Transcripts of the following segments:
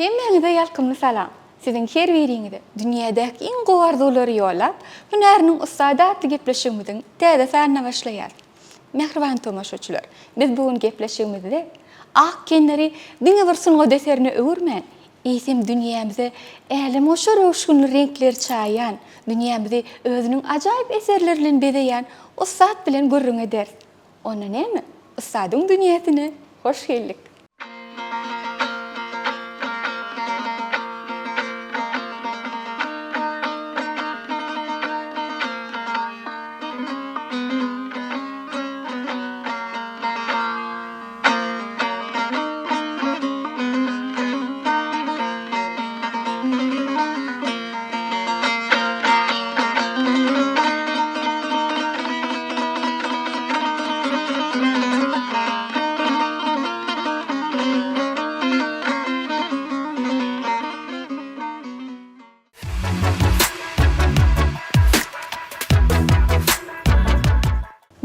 Hemmeňize ýalkymly salam. Siziň her biriňizi dünýädäki iň gowardyglary ýollap, hünäriniň ustadaty gepleşigimiziň täze sanyna başlaýar. Mehriban tomaşaçylar, biz bugun gepleşigimizde ak kenleri diňe bir sunga deserini öwürmän, isem dünýämize älim oşa röwşünli renkler çaýan, dünýämizi özüniň ajaýyp eserleri bilen bezeýän ustad bilen gürrüň eder. Ona näme? Ustadyň dünýäsine hoş geldik.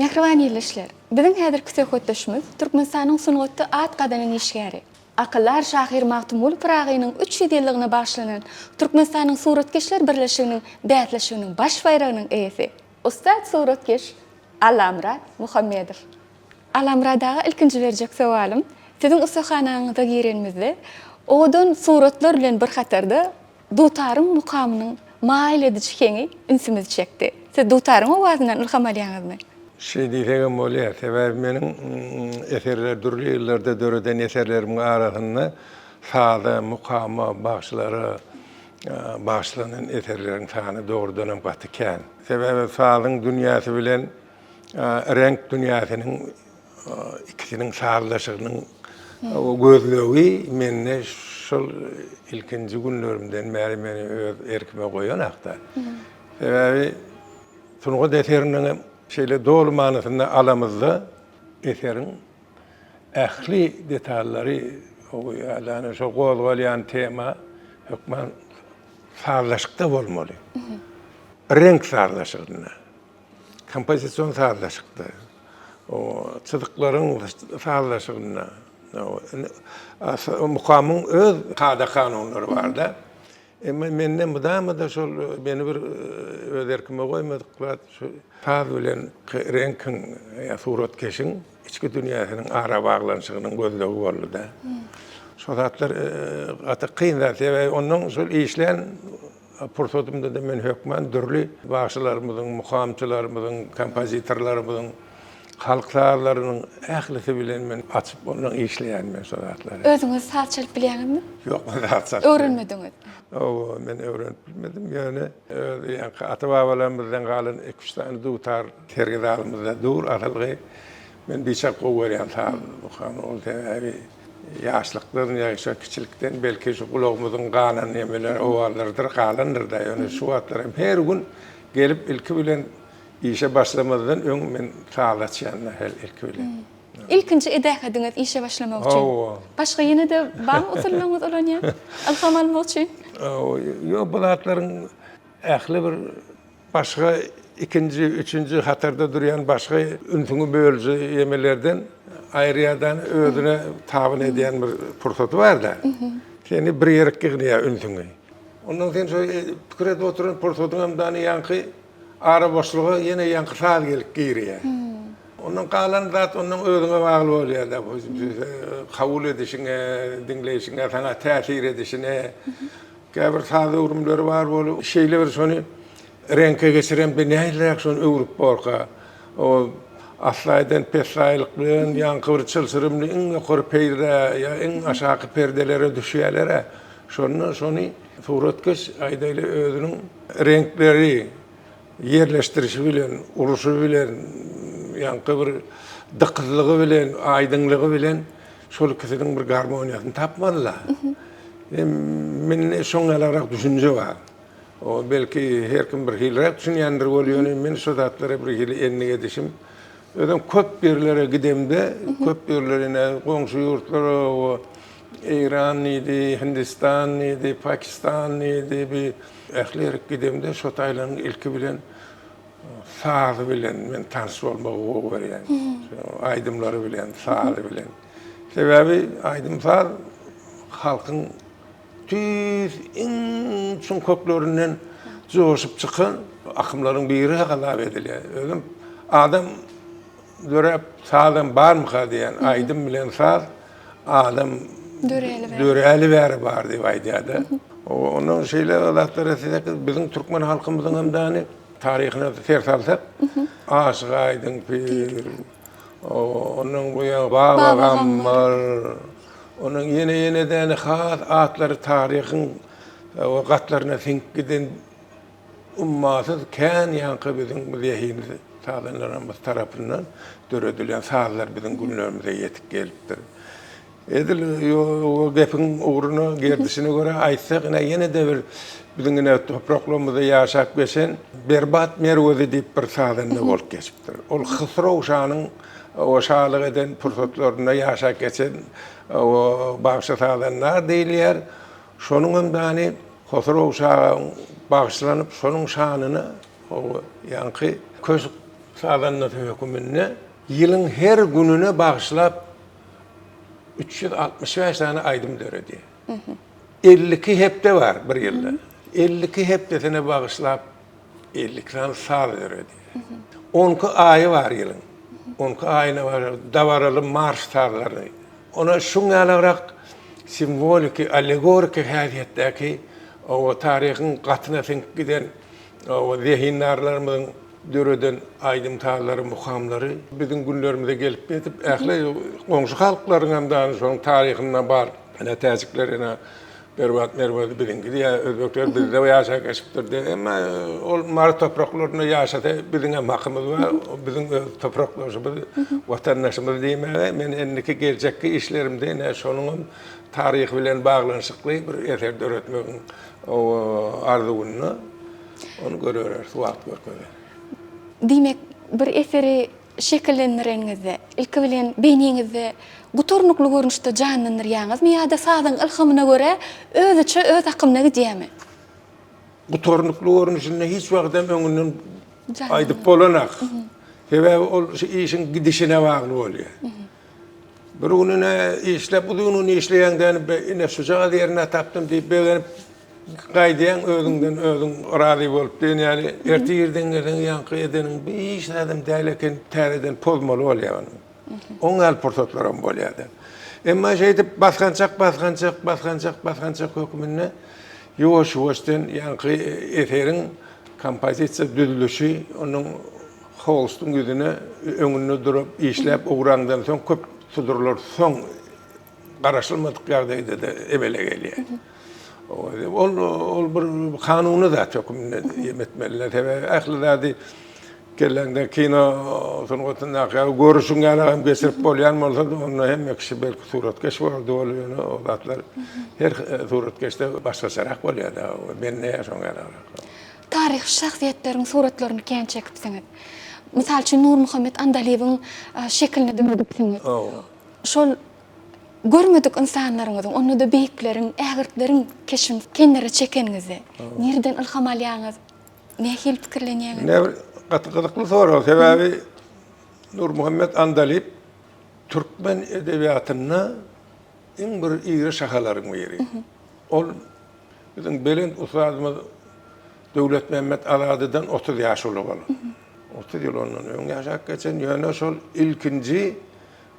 Mehriban ýerleşler, biziň häzirki söhbetdeşimiz Türkmenistanyň sungatda at gadanyň işgäri. Akyllar Şahir Mahtumul Piragynyň 300 ýyllygyna başlanan Türkmenistanyň suratkeşler birleşiginiň dätleşiginiň baş bayragynyň eýesi. Ustad suratkeş Alamrat Muhammedow. Alamradaga ilkinji berjek sowalym, siziň ustahanaňyza girenmizde odan suratlar bilen bir hatarda dutaryň mukamynyň maýl edici keňi ünsimizi çekdi. Siz dutaryň owazyndan ilham alýaňyzmy? Diýlegem bolýar. Sebäbi meniň eserler durly ýyllarda döreden eserlerimin arasynda sada, mukama, bagşlary, bagşlanan eserleriň sany dogrudan hem gatykän. Sebäbi sadyň dünýäsi bilen renk dünýäsiniň ikisiniň sarlaşygynyň gözlegi menne şol ilkinji günlerimden bäri meni öz erkime goýan hakda. Sebäbi sunga eseriniň şeýle dogry manysynda alamyzda eserin ähli detallary ýa-ni şo gozgalýan tema hökmen sarlaşykda bolmaly. Renk sarlaşygyna, kompozisiýon sarlaşykda, o çyzyklaryň sarlaşygyna, mukamyň öz kada kanunlary bar-da. Menden budamada şol beni bir öz erkime goýmadyklar, şu saz bilen renkiň ýa suratkeşiň içki dünýäsiniň ara baglanşygynyň gözlegi boldy-da. Şol zatlar ata kynlar, sebäbi onuň şol işlen pursatymda da men hökmen dürli bagşylarymyzyň, mukamçylarymyzyň, kompozitorlarymyzyň, halk sazlarynyň ählisi bilen men açyp onuň işleýänmen şol zatlary. Özüňiz saz çalyp bilýärmi? Ýok, men saz çalyp öwrenmediňiz. Men öwrenip bilmedim. Ýöne ata-babalarymyzdan galan 2-3 tane dutar tergidalymyzda dur aralgy men biçak goýarýan saz mukamy ol sebäbi ýaşlykdan ýa-da kiçilikden belki şu gulagymyzyň ganan nemeler owalardyr, galandyr-da. Ýöne şu wagtlar her gün gelip ilki bilen işe başlamazdan öň men sağlaçýan hel ilki bilen. İlkinji edäk ediňiz işe başlamak üçin. Başga ýene de baň usullaryňyz olanýar. Ilham almak üçin. Ýok, bu zatlaryň ähli bir başga ikinji, üçünji hatarda durýan başga ünsüňi bölji ýemelerden aýrýadan özüne tabyn edýän bir pursaty bar-da. Seni bir ýerek gynýar ünsüňi. Ondan sen şo pikir edip oturan pursatyňdan ýanky ara boşlugy ýene ýanky saz gelip girýär. Onun kalan zat onun özüne bağlı bolýar da, kabul edişine, dinleýişine, sana täsir edişine. Käbir saz öwrümleri bar bolup, şeýle bir şonu renkge geçiren bir näýleräk şonu öwrüp borka. O aslaýdan pesaýlyk bilen ýanky bir çylsyrymly iň ýokary peýre ýa iň aşaky perdelere düşýärlere şonu suratkeş aýdaýly özüniň renkleri yerleştirişi bilen, uruşy bilen, ýanky bir dıkyzlygy bilen, aýdynlygy bilen şol ikisiniň bir garmoniýasyny tapmalylar. Men şoňalarak düşünje bar. O belki her kim bir hilrak düşünýändir bolýar, men şu zatlara bir hili enni edişim. Özüm köp ýerlere gidemde, köp ýerlerine, goňşy ýurtlara, İran idi, Hindistan idi, Pakistan idi, bir ählilik gidemde şu taýlanyň ilki bilen saz bilen men tanış bolmagy görýän. Aýdymlary bilen, saz bilen. Sebäbi aýdym saz halkyň tüz in çün köklerinden joşup çıkan akımların biri halap edilýär. Özüm adam dörep sağdan bar mı diýen aydym bilen saz adam döräli bäri bar diýip aýdýardy. Onun şeyle alatları size bizim Türkmen halkımızın hem de tarihine ser salsak Aşık Aydın Pir, onun bu ya Baba Gammar, onun yine de has atları tarihin o katlarına think giden ummasız kan yankı bizim zihni sağlanlarımız tarafından döredilen sağlar bizim günlerimize yetip gelipdir. Edil o gepin uğruna gerdisine göre aytsak yine de bir bizim topraklarımızda yaşap geçen berbat merwezi deyip bir sağlanına bolup geçipdir. Ol Hısrov Şah'nın o şahlık eden fırsatlarında yaşap geçen o bağışlı sağlanlar değiller. Şonun hem de Hısrov Şah'ın bağışlanıp şonun şanını o yankı köz sağlanına hükümünne yılın her gününe bağışlap 365 tane aydım döredi. 52 hepte var bir yılda. 52 heptesine bağışlap 52 tane sağ döredi. 12 ayı var yılın. 12 ayına var davaralı marş sağları. Ona şuna alarak simbolik, alegorik hadiyetteki o tarihin katına think giden o zihinlerlerimizin döreden aydım tağları, muhamları bizim günlerimize gelip yetip ähli goňşy halkların hem de şoň tarihinden bar. Ana täziklerine berbat merwedi bilingi diýär özbekler bizde ýaşap geçipdir. Emma ol mar topraklarynda ýaşady biziň hem hakymyz bar. Biziň topraklarymyz watandaşymyz diýme. Men endiki geljekki işlerimde şonuň tarihi bilen baglanyşykly bir eser döretmegiň o arzuwyny onu görýär, wagt görýär. Demek bir eseri şekillendireňizde, ilki bilen beyniňizde gutornukly görnüşde janlanýarýaňyzmy ýa-da sazyň ilhamyna göre özüçe öz akymyna gidýärmi? Gutornukly görnüşinde hiç wagtdan öňünden aýdyp bolanak. Sebäbi ol işin gidişine bagly bolýar. Bir gününe işlep, bu gününe işleýäňden ine sujaga ýerine tapdym diýip begenip gaýdýan özüňden özüň razy bolup ýani erti ýerden gelen ýanky edeniň beş adam däleken täzeden pozmaly bolýar. Oňal portotlaram bolýardy. Emma şeýdip basgançak hökümine ýoş-ýoşdan ýanky eteriň kompozisiýa düzülüşi onuň Holstun ýüzüne öňünde durup işlep uğrandan soň köp tudurlar soň garaşylmadyk ýagdaýda da ebele gelýär. Ol bir kanuny da hökümine ýetmeliler. Ähli zady kellende kino soňgatynda görüşüň ýalam geçirip bolýan bolsa da onu hem kişi belki suratkeş boldy bolýar. O zatlar her suratkeşde başgaçarak bolýar da. Ben näme şoň ýalam. Tarih şahsiýetleriniň suratlaryny kän çekipsiňiz. Misal üçin Nur Muhammed Andaliýewiň şekilini döredipsiňiz. Şol görmedik insanlaryňyzyň, onu da beýikleriň, ägirtleriň keşim kenlere çekeniňizi, nereden ilham alýaňyz, nähil pikirlenýäňiz? Ne gatykly soraw, sebäbi Nur Muhammed Andaliýew Türkmen edebiýatyna iň bir ýygy şahalaryň biri. Ol bizim belend ustadymyz Döwlet Mehmet Aladydan 30 ýaş ulug. 30 ýyl ondan öň ýaşap geçen ýöne şol ilkinji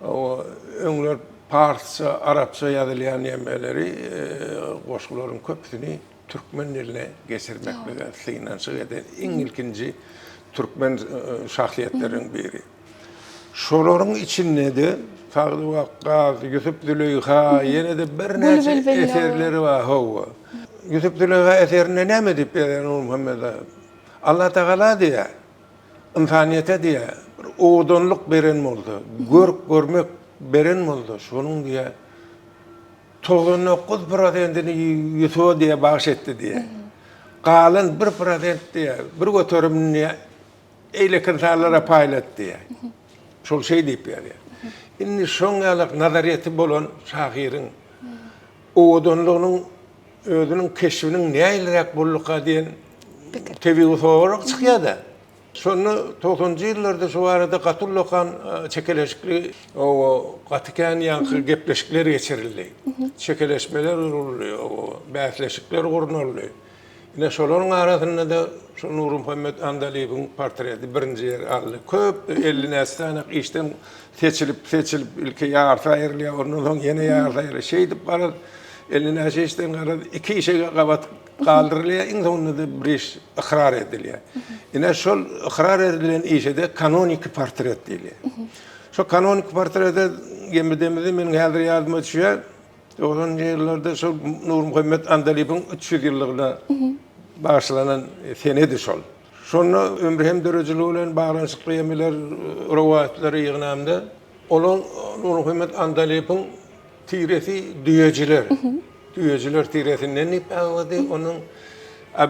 o öňler Farsça, Arapça ýazylýan ýemleri goşgularyň köpüsini türkmen diline geçirmekle sığınançyk eden iň ilkinji türkmen şahsiýetleriň biri. Şolaryň içinde de Sagdy Waqqas, Ýusuf Züleyha, ýene de bir näçe eserleri bar. Ýusuf Züleyha eserine näme diýip Nur Muhammed Allah Taala diýär, insaniýete diýär, oğdonluk beren boldy, görmek beren boldy. Şonuň diýär 99%'ini Yusuf'a diye bağış etti diye. Kalan 1% diye, bir götürümünü eylekin sağlara paylat diye. Şol şey deyip yani. Inni şoňalyk nazariyeti bolan şahirin oğdonluğunun özünün keşfinin näýleräk bolluka diyen tebi sorak çykýar da. Sonra 90-njy ýyllarda şu arada gatullokan çekeleşikli o gatykan ýanky gepleşikler geçirildi. Çekeleşmeler uruldy, o bäsleşikler gurnuldy. Ine şolaryň arasynda da şu Nur Muhammed Andaliýewiň portreti birinji yer aldy. Köp 50 nästan işden seçilip ilki ýarsa aýrylýar, ondan soň ýene ýarsa aýrylýar. Şey dip garar 50 näse işden garar iki işe gabat kaldırılıyor, en sonunda bir iş ıkrar ediliyor. Yine şol ıkrar edilen işe de kanonik portret diliyor. Şu kanonik portrete gemidemizde menin häzir ýadyma düşýär. 90-njy ýyllarda şol Nur Muhammed Andaliýewiň 300 ýyllygına başlanan senedi şol. Şonu ömrü hem dörejili bilen baglanşykly ýemeler, rowatlary ýygnamda olan Nur Muhammed Andaliýewiň tiresi düýejiler. Düýejiler tiresinden ipawady onun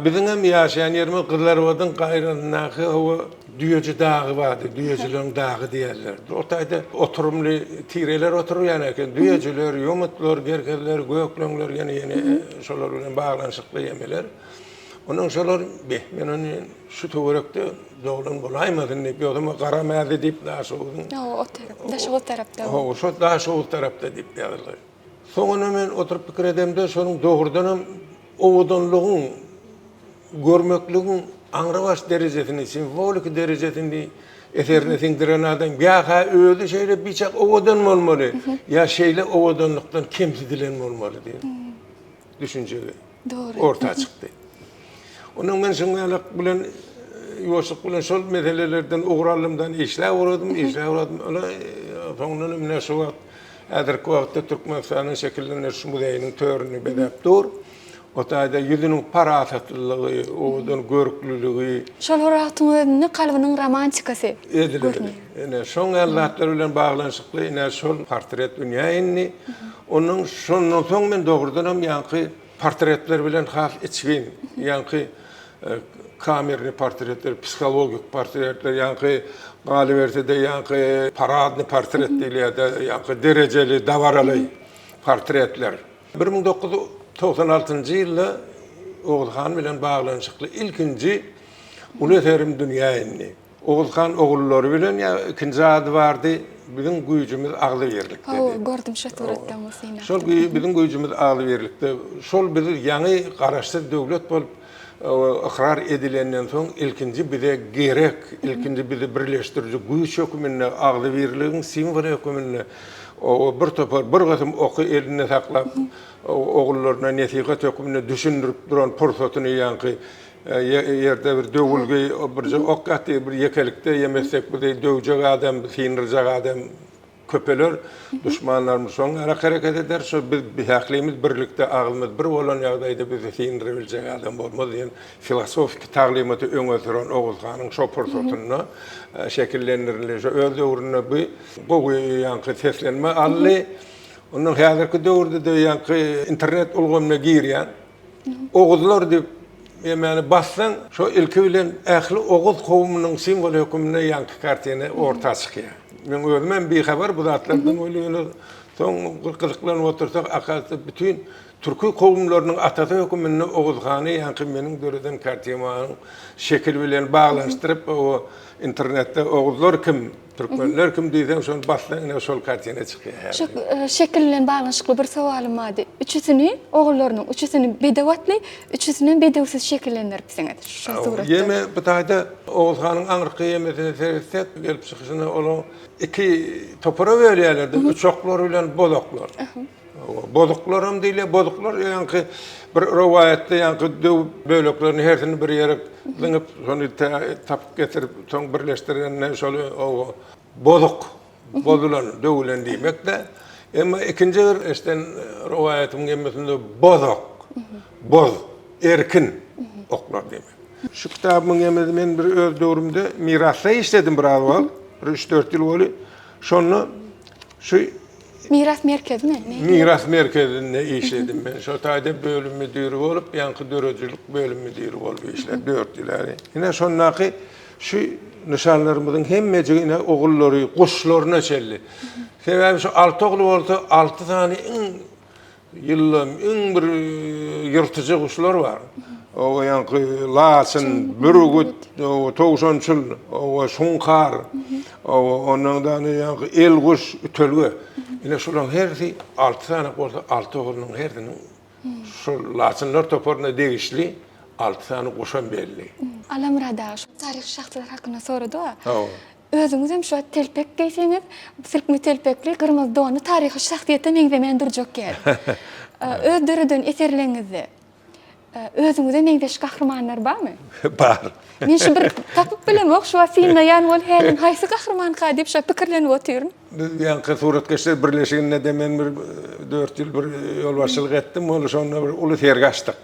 bizim hem ýaşaýan ýerimiz Gyllarbatyň gaýranyndaky o düýeji dagy bardy, düýejileriň dagy diýerler. O taýda oturumly tireler oturýan eken, düýejiler, ýomutlar, gergeler, gökleňler ýene şolar bilen baglanşykly ýemeler. Onun şolar men onu şu töwerekde doglan bolaýmadyn diýip ýogdum, garamäzi diýip daşowdum. O tarapda. O şu daşow tarapda diýip ýazylar. Soňra men oturup pikir edemde şonuň dogurdanam owudanlygyň, görmekligiň aňrabaş derejesini, simbolik derejesini eserine siňdiren adam ýa-ha özi şeýle biçak owudan bolmaly, ýa şeýle owudanlykdan kemsidilen bolmaly diýip düşünjegi. Doğru. Orta çykdy. Onun men şuňalyk bilen ýoşuk bilen şol meselelerden ugralymdan işläp uradym. Ola soňdan men şu wagt häzirki wagtda Türkmenistanyň şekilleniş muzeýiniň törini bedep dur. O taýda ýüzüniň parasatlylygy, odan görüklüligi, Şol horatyny kalbynyň romantikasy. edilir. Ene şoň ellatlar bilen baglanşykly ene şol portret dünýäni. Onun şondan soň men dogrudanam ýanky portretler bilen has içgin, ýanky kamerny portretler, psikologik portretler, ýanky galibertede ýanky paradny portret diýilýär, ýanky derejeli, davaraly portretler. 1996-njy ýylda Oğuzhan bilen baglanşykly ilkinji uly eserim dünýäni. Oğuzhan ogullary bilen ikinji ady bardy, bizim güýjümiz agly berlikde. Gördüm şu suratdan musyna. Şol bizim güýjümiz agly berlikde. Şol bizi ýany garaşsyz döwlet bolup ıkrar edilenden soň ilkinji bize gerek, ilkinji bizi birleşdiriji güýç hökümine agly berligiň simwol hökümine o bir topar bir gasym oky eline saklap ogullaryna nesihat hökümine düşündirip duran pursatyny ýanky ýerde bir döwülge bir ok atdy bir yekelikde ýemesek bu döwjek adam, sinirjek adam köpeler düşmanlarymyz soň hareket eder. Şu biz haklymyz birlikde agymyz bir bolan ýagdaýda bizi siniriljek adam bolmaz diýen filosofik taglimaty öňe süren Oğuzhanyň şo pursatyny şekillendirilýär. Öz döwrüne bu ýanky seslenme ally. Onun häzirki döwürde de ýanky internet ulgamyna girýän Oğuzlar diýip ýa-ni bassaň şo ilki bilen ähli Oğuz kowmynyň simbol hökümine ýanky kartyny orta çykýar. Men özüm bir habar bu zatlardan oýlaýan soň gyzyklanıp otursak akasy bütün türkü kowmlarynyň atasy hökümini Oğuzhany ýanky meniň döreden kartyny şekil bilen baglanşdyryp o internetde Oğuzlar kim, Türkmenler kim diýsem şol bassaň şol kartyny çykýar. Şu şekil bilen baglanşykly bir sowalym bady. Üçüsini ogullarynyň üçüsini bedawatly, üçüsini bedawsyz şekillendirip siňet. Şu suratda. Ýeme bu taýda Oğuzhanyň aňyrky ýemesine sersek gelip çykyşyna ola iki topara berýärler, uçaklar bilen bodaklar. Boduklar hem diýilýär, boduklar ýanky bir rowayatda ýanky böleklerini hersini bir ýere zyňyp şonu tapyp getirip soň birleşdirenden şol o boduk bodulan döwlen diýmekde. Emma ikinji bir eşden rowayatyň gemesinde boduk, boz, erkin oklar diýmek. Şu kitabymyň gemesinde men bir öz döwrümde mirasda işledim bir awal, 3-4 ýyl boli. Şonu şu Miras merkezine? Miras merkezinde işledim ben. Şu taýda bölüm müdiri bolup, ýanky dörejilik bölüm müdiri bolup işledim 4 ýyl. Ine şonnaky şu nişanlarymyzyň hemmejigine ogullary, guşlaryna çelli. Sebäbi şu 6 ogul bolsa 6 tane ýyllym, bir ýyrtyjy guşlar bar. o yankı Lasın, Bürgüt, o Toğsançıl, o Sunkar, o ondan yankı Elguş, Ütölgü. Yine şulan hersi 6 tane olsa 6 oğlunun herinin şu Lasınlar toporuna değişli 6 tane kuşan belli. Alamrada şu tarih şahslar hakkında sorudu. O. Özüňiz hem şu telpek giýseňiz, silkmi telpekli gyrmyzy donu taryhy şahsiýete meňzemen durjak gel. Öz dörüden eserleňizde özüňize meňzeş gahrmanlar barmy? Bar. Men şu bir tapyp bilemok, şu filmde ýan bol häliň haýsy gahrman ka diýip şu pikirlenip oturyn. Biz yankı suratkeşler birleşiginde de men bir 4 ýyl bir ýolbaşçylyk etdim, ol şonda bir uly tergaçdyk.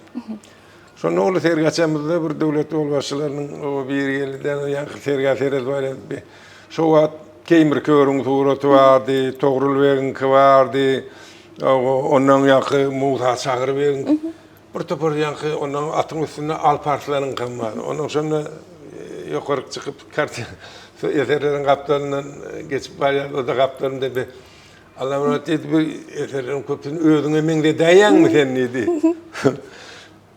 Şonu uly tergaçamyzda bir döwlet ýolbaşçylarynyň o bir ýerden yankı tergaç edip şu wagt Keýmir körüň suraty bardy, Togrulbegiň bardy, ondan yankı Musa Çagırbegiň bir topar yankı ondan atyň üstünde Alparslaryň var. Ondan sonra ýokaryk çykyp kart eserlerin kaptanından geçip bayan o da kaptanım dedi. Allah'ım rahmet dedi bir eserlerin köpünün ödüne mende dayan mı sen dedi.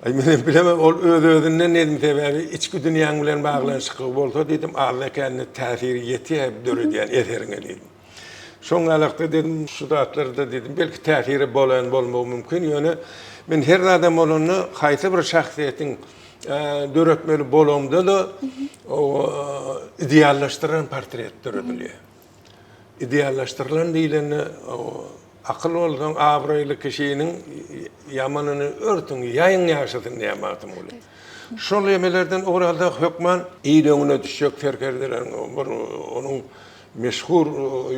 Ay men bilemem ol ödünden dedim tabii içki dünyanın bilen bağlanışık bolsa dedim Allah kendine täsiri ýetýär dörü diýen eserine dedim. Şoň alakda dedim şu zatlarda dedim belki täsiri bolan bolmagy mümkin ýöne men her adam bolany haýsy bir şahsiýetiň döretmeli bolomda da o ideallaştıran portret dörediliyor. İdeallaştırılan diýileni o akıl bolan abraýly kişinin yamanını örtün, ýaýyň ýaşadyn ýamaty bolar. Şol ýemelerden oralda hökman iýleňine düşjek terkerler onuň meşhur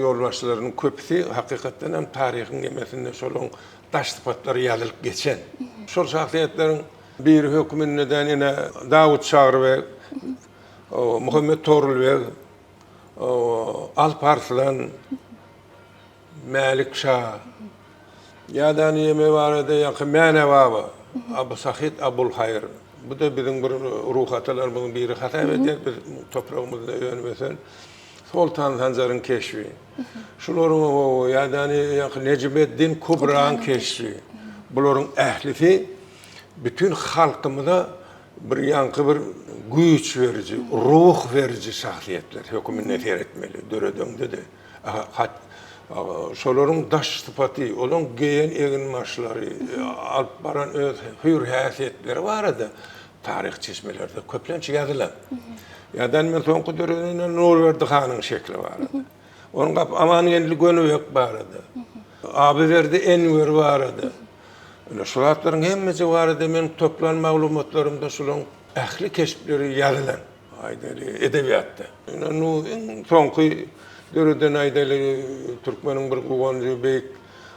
ýolbaşçylarynyň köpüsi hakykatdan hem taryhyň ýemesinde şolaň taş sypatlary ýazylyp geçen. Şol şahsiýetleriň bir hökümünden yine Davut Çağrıbek, Muhammed Torulbek, Alparslan, Malik Şah, ýa-da ýeme barada ýa-da Mene baba, Abu Sahid Abul Hayr. Bu da bizim bir ruhatlarymyň biri hatap edýär, biz toprağımızda öňmesen. Sultan Hanzar'ın keşfi. Şolaryň o ýa-da Necmeddin Kubra'nın keşfi. Bularyň ählisi bütün halkımıza bir yankı bir güç verici, ruh verici şahsiyetler hükümünü etmeli. Döredöňde de. Şolaryň daş sıfatı, olan geyen egin maşlary, alıp baran öz hür häsiýetleri barada tarih çeşmelerde köplençe ýazylan. Ýa-da men soňky döredinde Nurberdi hanyň şekli barada. Onuň gap Amanyýetli Gönübek barada. Abiberdi Enwer barada. Şulatların hemmesi barada men toplan maglumatlarymda şolaň ähli keşpleri ýazylan. Aýdaly edebiyatda. Soňky döreden aýdaly Türkmeniň bir gowanjy beýik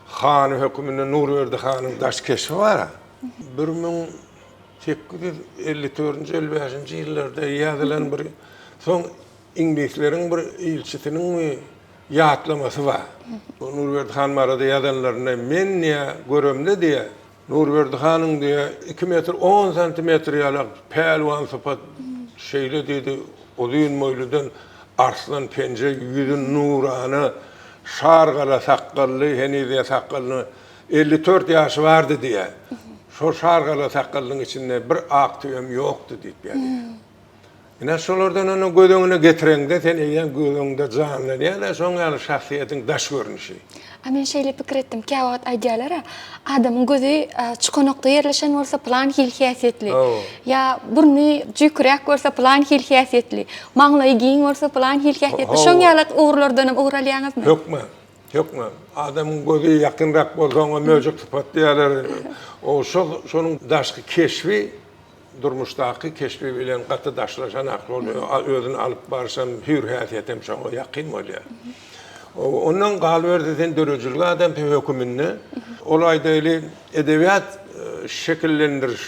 Han höküminde Nurberdi hanyň daş keşfi bar. 1854-55 ýyllarda ýazylan bir soň inglisleriň bir ilçisiniň ýatlamasy bar. Nurberdi Han barada ýazanlaryna men niýe göremde diýe Nurberdi hanyň diýe 2 metr 10 santimetr ýalak pelwan sypat şeýle diýdi uzun moýludan arslan pence ýüzün nurany şargala sakally henize sakally 54 ýaşy bardy diýe. Şo şargala sakallyň içinde bir ak tüýem ýokdy diýip ýaly. Ina şolardan onu gödöňüne getireňde sen eýen gödöňde janlar ýa-da şoň ýaly şahsiýetiň daş görnüşi. Men şeýle pikir etdim. Käwagt aýdýarlar, adamyň gözi çykanokda ýerleşen bolsa plan hilhiýetli. Ya burny jükrek bolsa plan hilhiýetli. Maňlaý giň bolsa plan hilhiýetli. Şoň ýaly uğurlardan uğuralýaňyzmy? Yokma. Adamyň gözi ýakynrak bolsaňa möjük sypatlaýarlar. O şonuň daşky keşfi durmuşdaky keşfi bilen gaty daşlaşan akly bolýar. Özüni alyp barsam hür häsiýetem şoňa ýakyn bolýar. Ondan galberdi sen dörücülük adam hökümünde olaydaýly edebiyat şekillendiriş,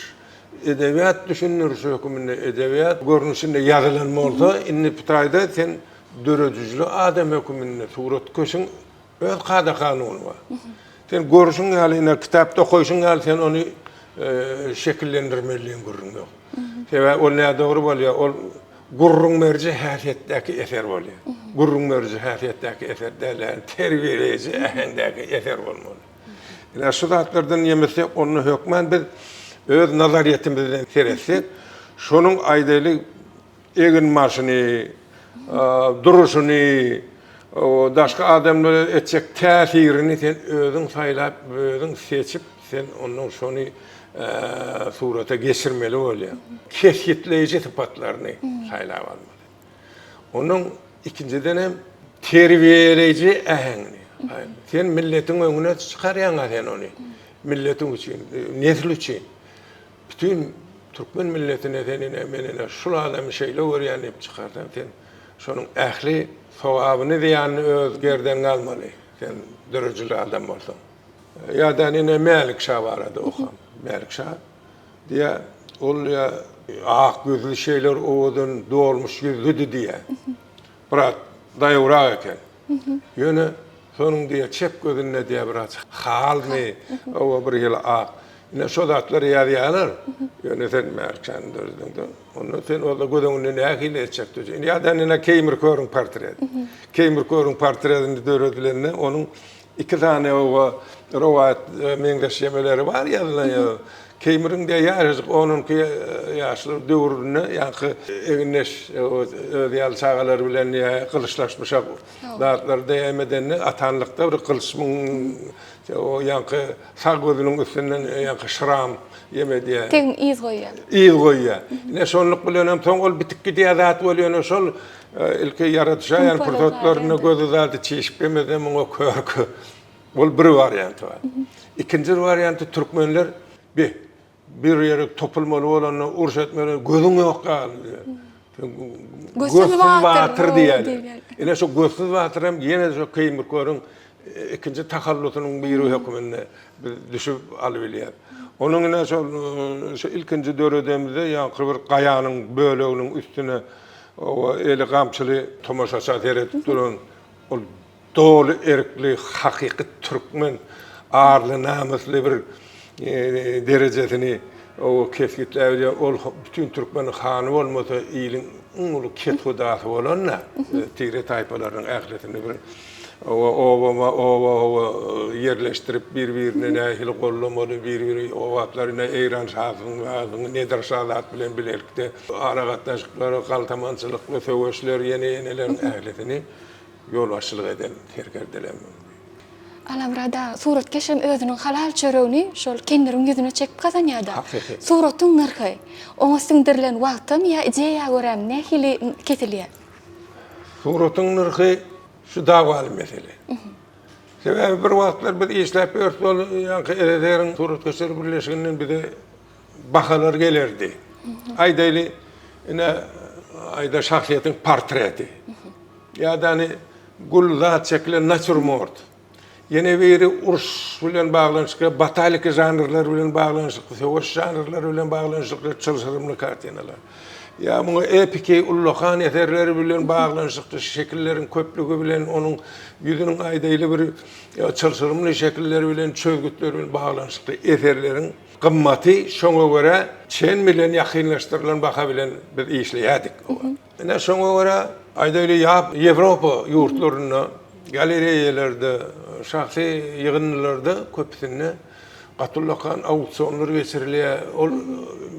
edebiyat düşünürüş hökümünde edebiyat görnüşinde ýazylan bolsa, inni pitaýda sen dörücülük adam hökümünde surat köşüň öz kada kanuny bar. Sen görüşüň ýalyna kitapda koýşuň ýaly sen onu şekillendirmeliň görünýär. Sebäbi ol näme dogry bolýar, ol gurrun merci häsiýetdäki eser bolýar. Gurrun merci häsiýetdäki eser dälen terbiýeleýiji ähendäki eser bolmaly. Ina şu zatlardan ýemese onu hökmen biz öz nazariyetimizden seretsek, şonun aýdaly egin maşyny, duruşuny, o daşka adamlara etjek täsirini sen özüň saýlap, özüň seçip, sen onuň şonu surata geçirmeli bolýar. Kesgitleyici sıfatlaryny saýlap almaly. Onuň ikinciden hem terbiyeleyici äheňini. Sen milletiň öňüne çykarýan sen onu. Milletiň üçin, nesil üçin. Bütün Türkmen milletine senine menine şulardan şeýle görýän diýip çykardan sen şonuň ähli sowabyny diýän öz gerden almaly. Sen dörejili adam bolsaň. Ýa-da nene Mälik Şah barady okam. Mälik Şah diýe ol ýa ak gözlü şeyler oğudun doğulmuş yüzlüdü diye. Bırak dayıvrak eken. Yöne sonun diye çep gözünne diye bırak hal mi? O bir yıl ak. Yine şodatları yadiyalar. Yöne sen merken dördün. Onu sen orada gözünün ne akile edecekti. Ya da nene Keymir Korun portreti. Keymir Korun portretini dördülerine onun iki tane o rovat mengeşyemeleri var yazılan ya. Keymir'in de yarışık onunki yaşlı dövrünü yankı evinleş ödeyal çağalar bilen ya kılıçlaşmışak dağıtlar değmedenini atanlıkta bir kılıçmın o yankı sağ gözünün üstünden yankı şıram yeme diye. Tekin iz koyuyor. İz koyuyor. Ne sonluk bilenem son ol bitik gidiyor zat oluyor sol ilki yaratışa yani prototlarını gözü zatı çeşip yemeden o körkü. Ol bir varyantı var. İkinci varyantı Türkmenler bir yere topulmalı olanı urş etmeli, gözün yok gal. Gözsüz batır diyelim. Yine şu gözsüz batır hem yine şu Keymir Korun ikinci takallutunun bir hükümünde düşüp alıveliyor. Onun yine şu ilkinci döredemizde yankı bir kayanın böleğinin üstüne o eli kamçılı tomaşaça teret durun. O doğulu erkli, hakiki Türkmen, ağırlı, namuslu bir derecesini o keskitler ol bütün Türkmen hanı olmasa iyilin ulu ket hudası olanla tigre tayfaların ahletini bir o yerleştirip birbirine nehil kollamalı birbiri ovatlarına eyran şahsın nedir şahlat bilen bilirlikte aragatlaşıkları kaltamansılık ve söveşler yenilerin ahletini yol başçılık eden terkerdiler. Alamrada suratkeşem özünün halal çöröwni şol kendirin yüzüne çekip kazanýarda. Suratyň nyrky, oňa siňdirilen wagtym ýa ideýa görem nähili kesilýär. Suratyň nyrky şu dagwaly mesele. Sebäbi bir wagtlar biz işläp örsol ýa-da eleriň suratkeşler birleşigininden bize bahalar gelerdi. Aýdaly ine aýda şahsiýetiň portreti. Ýa-da gulzat şekli natürmort. Yine biri urs bilen bağlanışıklı, batalik janrlar bilen bağlanışıklı, savaş janrlar bilen bağlanışıklı çalışırımlı kartinalar. Ya bunu epiki ullokan eserleri bilen bağlanışıklı şekillerin köplüğü bilen onun yüzünün aydaylı bir çalışırımlı şekilleri bilen çözgütleri bilen bağlanışıklı eserlerin kımmati şoňa göre çen bilen yakınlaştırılan baka bilen biz işleýärdik. Ene şoňa göre aydaylı Avrupa yurtlaryna galeriyalarda şahsi yığınlarda köpüsünde gatyllakan auksionlar geçirilýär. Ol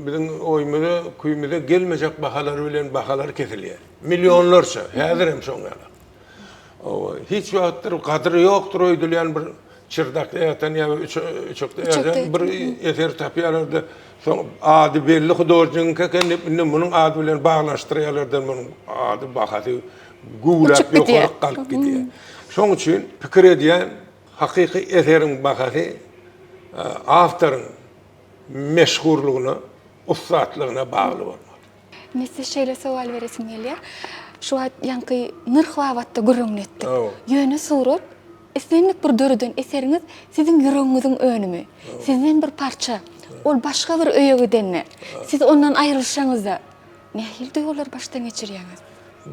biziň oýmyda kuýmyda gelmejek bahalar bilen bahalar kesilýär. Milyonlarça, häzir hem şoňa. O hiç wagtlar gadry ýokdur öýdülýän bir çırdakda ýatan ýa üçükde ýatan bir eser tapýarlarda soň ady belli hudorjyň kekende munyň ady bilen baglaşdyrýarlardan munyň ady bahasy gulap ýokary galyp gidýär. Şoň üçin pikir edýän hakiki eserin bahasy awtoryň meşhurlugyna, ustadlygyna bagly bolmaly. Men size şeýle sowal beresim gelýär. Şu ýanky nyrh wagtda görüňetdi. Ýöne surat esenlik bir döreden eseriňiz siziň ýüregiňiziň önümi, sizden bir parça, ol başga bir öýe gidenne. Siz ondan aýrylşaňyzda nähil duýgular başdan geçirýäňiz?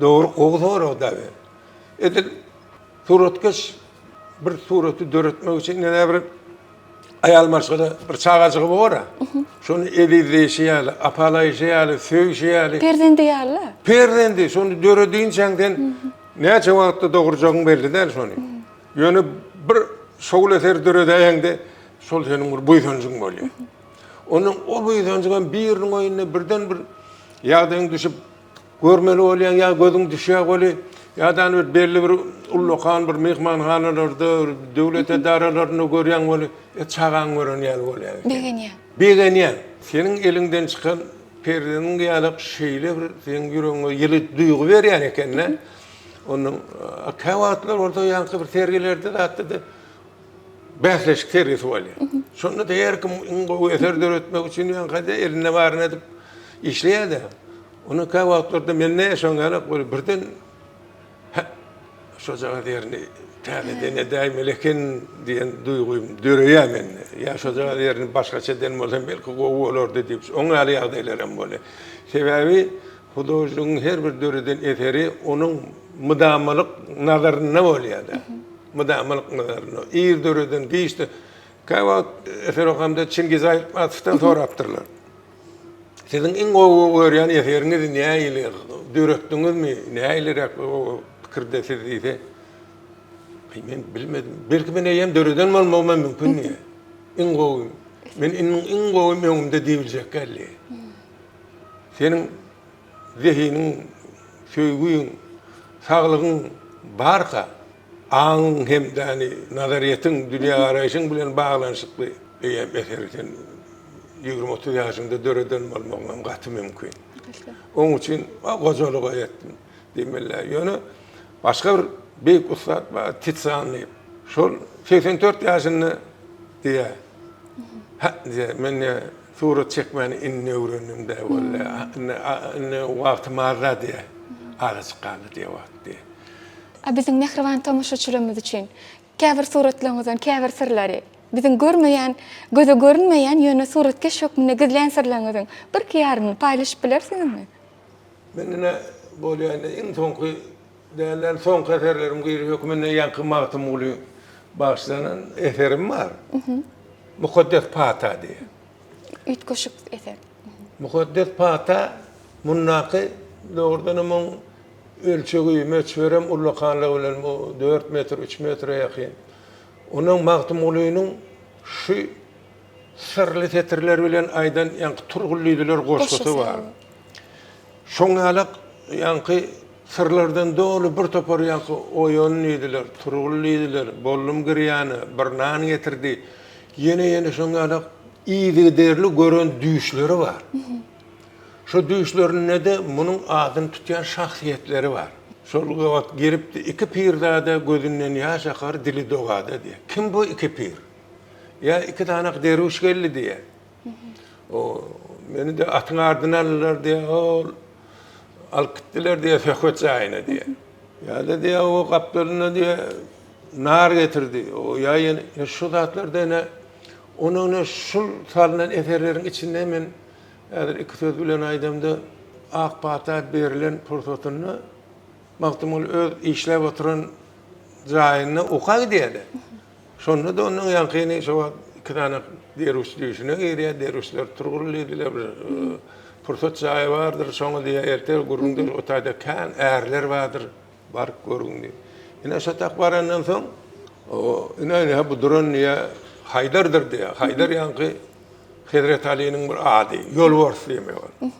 Dogry, o da. Edil suratkeş bir suraty döretmek için näme bir ayal maşgala bir çağaçygy bar. Şonu edilýär, apalaýýar, söýýär. Perdendiýarlar. Perdendi, şonu dörediň çängden näçe wagtda dogurjagyň belliler şonu. Ýöne bir şol eser döredäňde şol seniň bir buýsanjyň bolýar. Onun o boydan çıkan birinin oyununa birden bir yağdan düşüp görmeli olayan ya gözün düşüyor oli ya da bir belli bir ullokan bir mehmanxanalarda devlet idaralarını görýän oli çağan gören ýaly bolýar. Begeniýär. Begeniýär. Senin elinden çıkan perdenin ýalyk şeýle bir senin ýüregiňe ýyly duýgu berýän eken. Onun kawatlar orada ýanky bir tergilerde de atdy da bäsleşik tergisi bolýar. Şonu da herkim o eser döretmek üçin ýanky eline baryn edip işleýär. Onu kawatlarda men näme şoňalyk birden şu jaga derini täze ne daim eleken diýen duýgum döreýär men. Ya şu jaga derini başgaça den bolsam belki gowy bolardy diýip oňa ýaly ýagdaýlarym bolýar. Sebebi hudoşlugyň her bir döreden eteri onun mudamalyk nazaryna bolýar. Mudamalyk nazaryna. Ir döreden diýişdi. Kawat eser okamda Çingiz Aytmatovdan sorapdyrlar. Sizin en gowy görýän eseriňiz näýili? Döretdiňizmi? Näýilerek o pikirde siz diýse? Men bilmedim. Belki men eýem döreden bolmagam mümkin diýe. En gowy. Men en gowy meňimde diýiljek geldi. Senin zihinin, söýgüň, saglygyň barka, aňyň hem däni nazariýetiň, dünýä garaýşyň bilen baglanyşykly eýem eserden 20-30 ýaşynda döreden bolmagam gaty mümkin. Onun üçin gojalyga ýetdim. Demeler ýöne başga bir beýik ustad bar Titsanly. Şol 84 ýaşyny diýe. Men surat çekmeni inne öwrenimde walla inne wagt marra diýe. Alas galy diýe wagt diýe. Bizim mehriban tamaşaçylarymyz üçin käbir suratlaryňyzdan käbir sirleri bizim görmeýän, göze görünmeýän ýöne suratkeş şokmyna gizlän sirleriňiziň bir ýarymyny paýlaşyp bilersiňizmi? Men ine bolýan iň soňky dälen soňky eserlerim gyry hökmüne ýanky magtymly başlanan eserim bar. Mukaddes Pata diýe. Ütköşük eser. Mukaddes Pata munnaqy dogrudan men ölçegi meçberem ullakanlygy bilen 4 metr 3 metre ýakyn. Onun magtymlygynyň şu sirli tetirler bilen aýdan ýanky turgullydylar goşgusy bar. Şoňalyk ýanky sirlerden dolu bir topar ýanky oýanydylar, turgullydylar, bollum girýany, bir nan getirdi. Ýene şoňalyk iýdi derli gören düýüşleri bar. Şu düýüşlerinde de munyň adyny tutýan şahsiýetleri bar. Şol wagt giripdi iki pirdada gözünden ýaş akar, dili dogada diýe. Kim bu iki pir? Ya iki tane deruş geldi diye. O beni de atın ardına alırlar diye, o alkıttılar diye fekvet ayına diye. Ya da diye o kaplarına diye nar getirdi. O yayın şu zatlarda ne onun şu salınan eserlerin içinde hemen iki söz bilen aydamda Akpata berilen fırsatını maktumul öz işlev oturan zayinine ukak diyedi. Sonra da onun yankını şu iki tane deruş düşüne giriyor, deruşlar turguluydular, fırsat sahibi vardır, sonra diye ertel gurundur, o tayda kan erler vardır, bark gurundur. Yine şatak varandan son, yine bu duran ya Haydar'dır diye, Haydar yankı Hidret Ali'nin bir adı, yol varsı yeme var.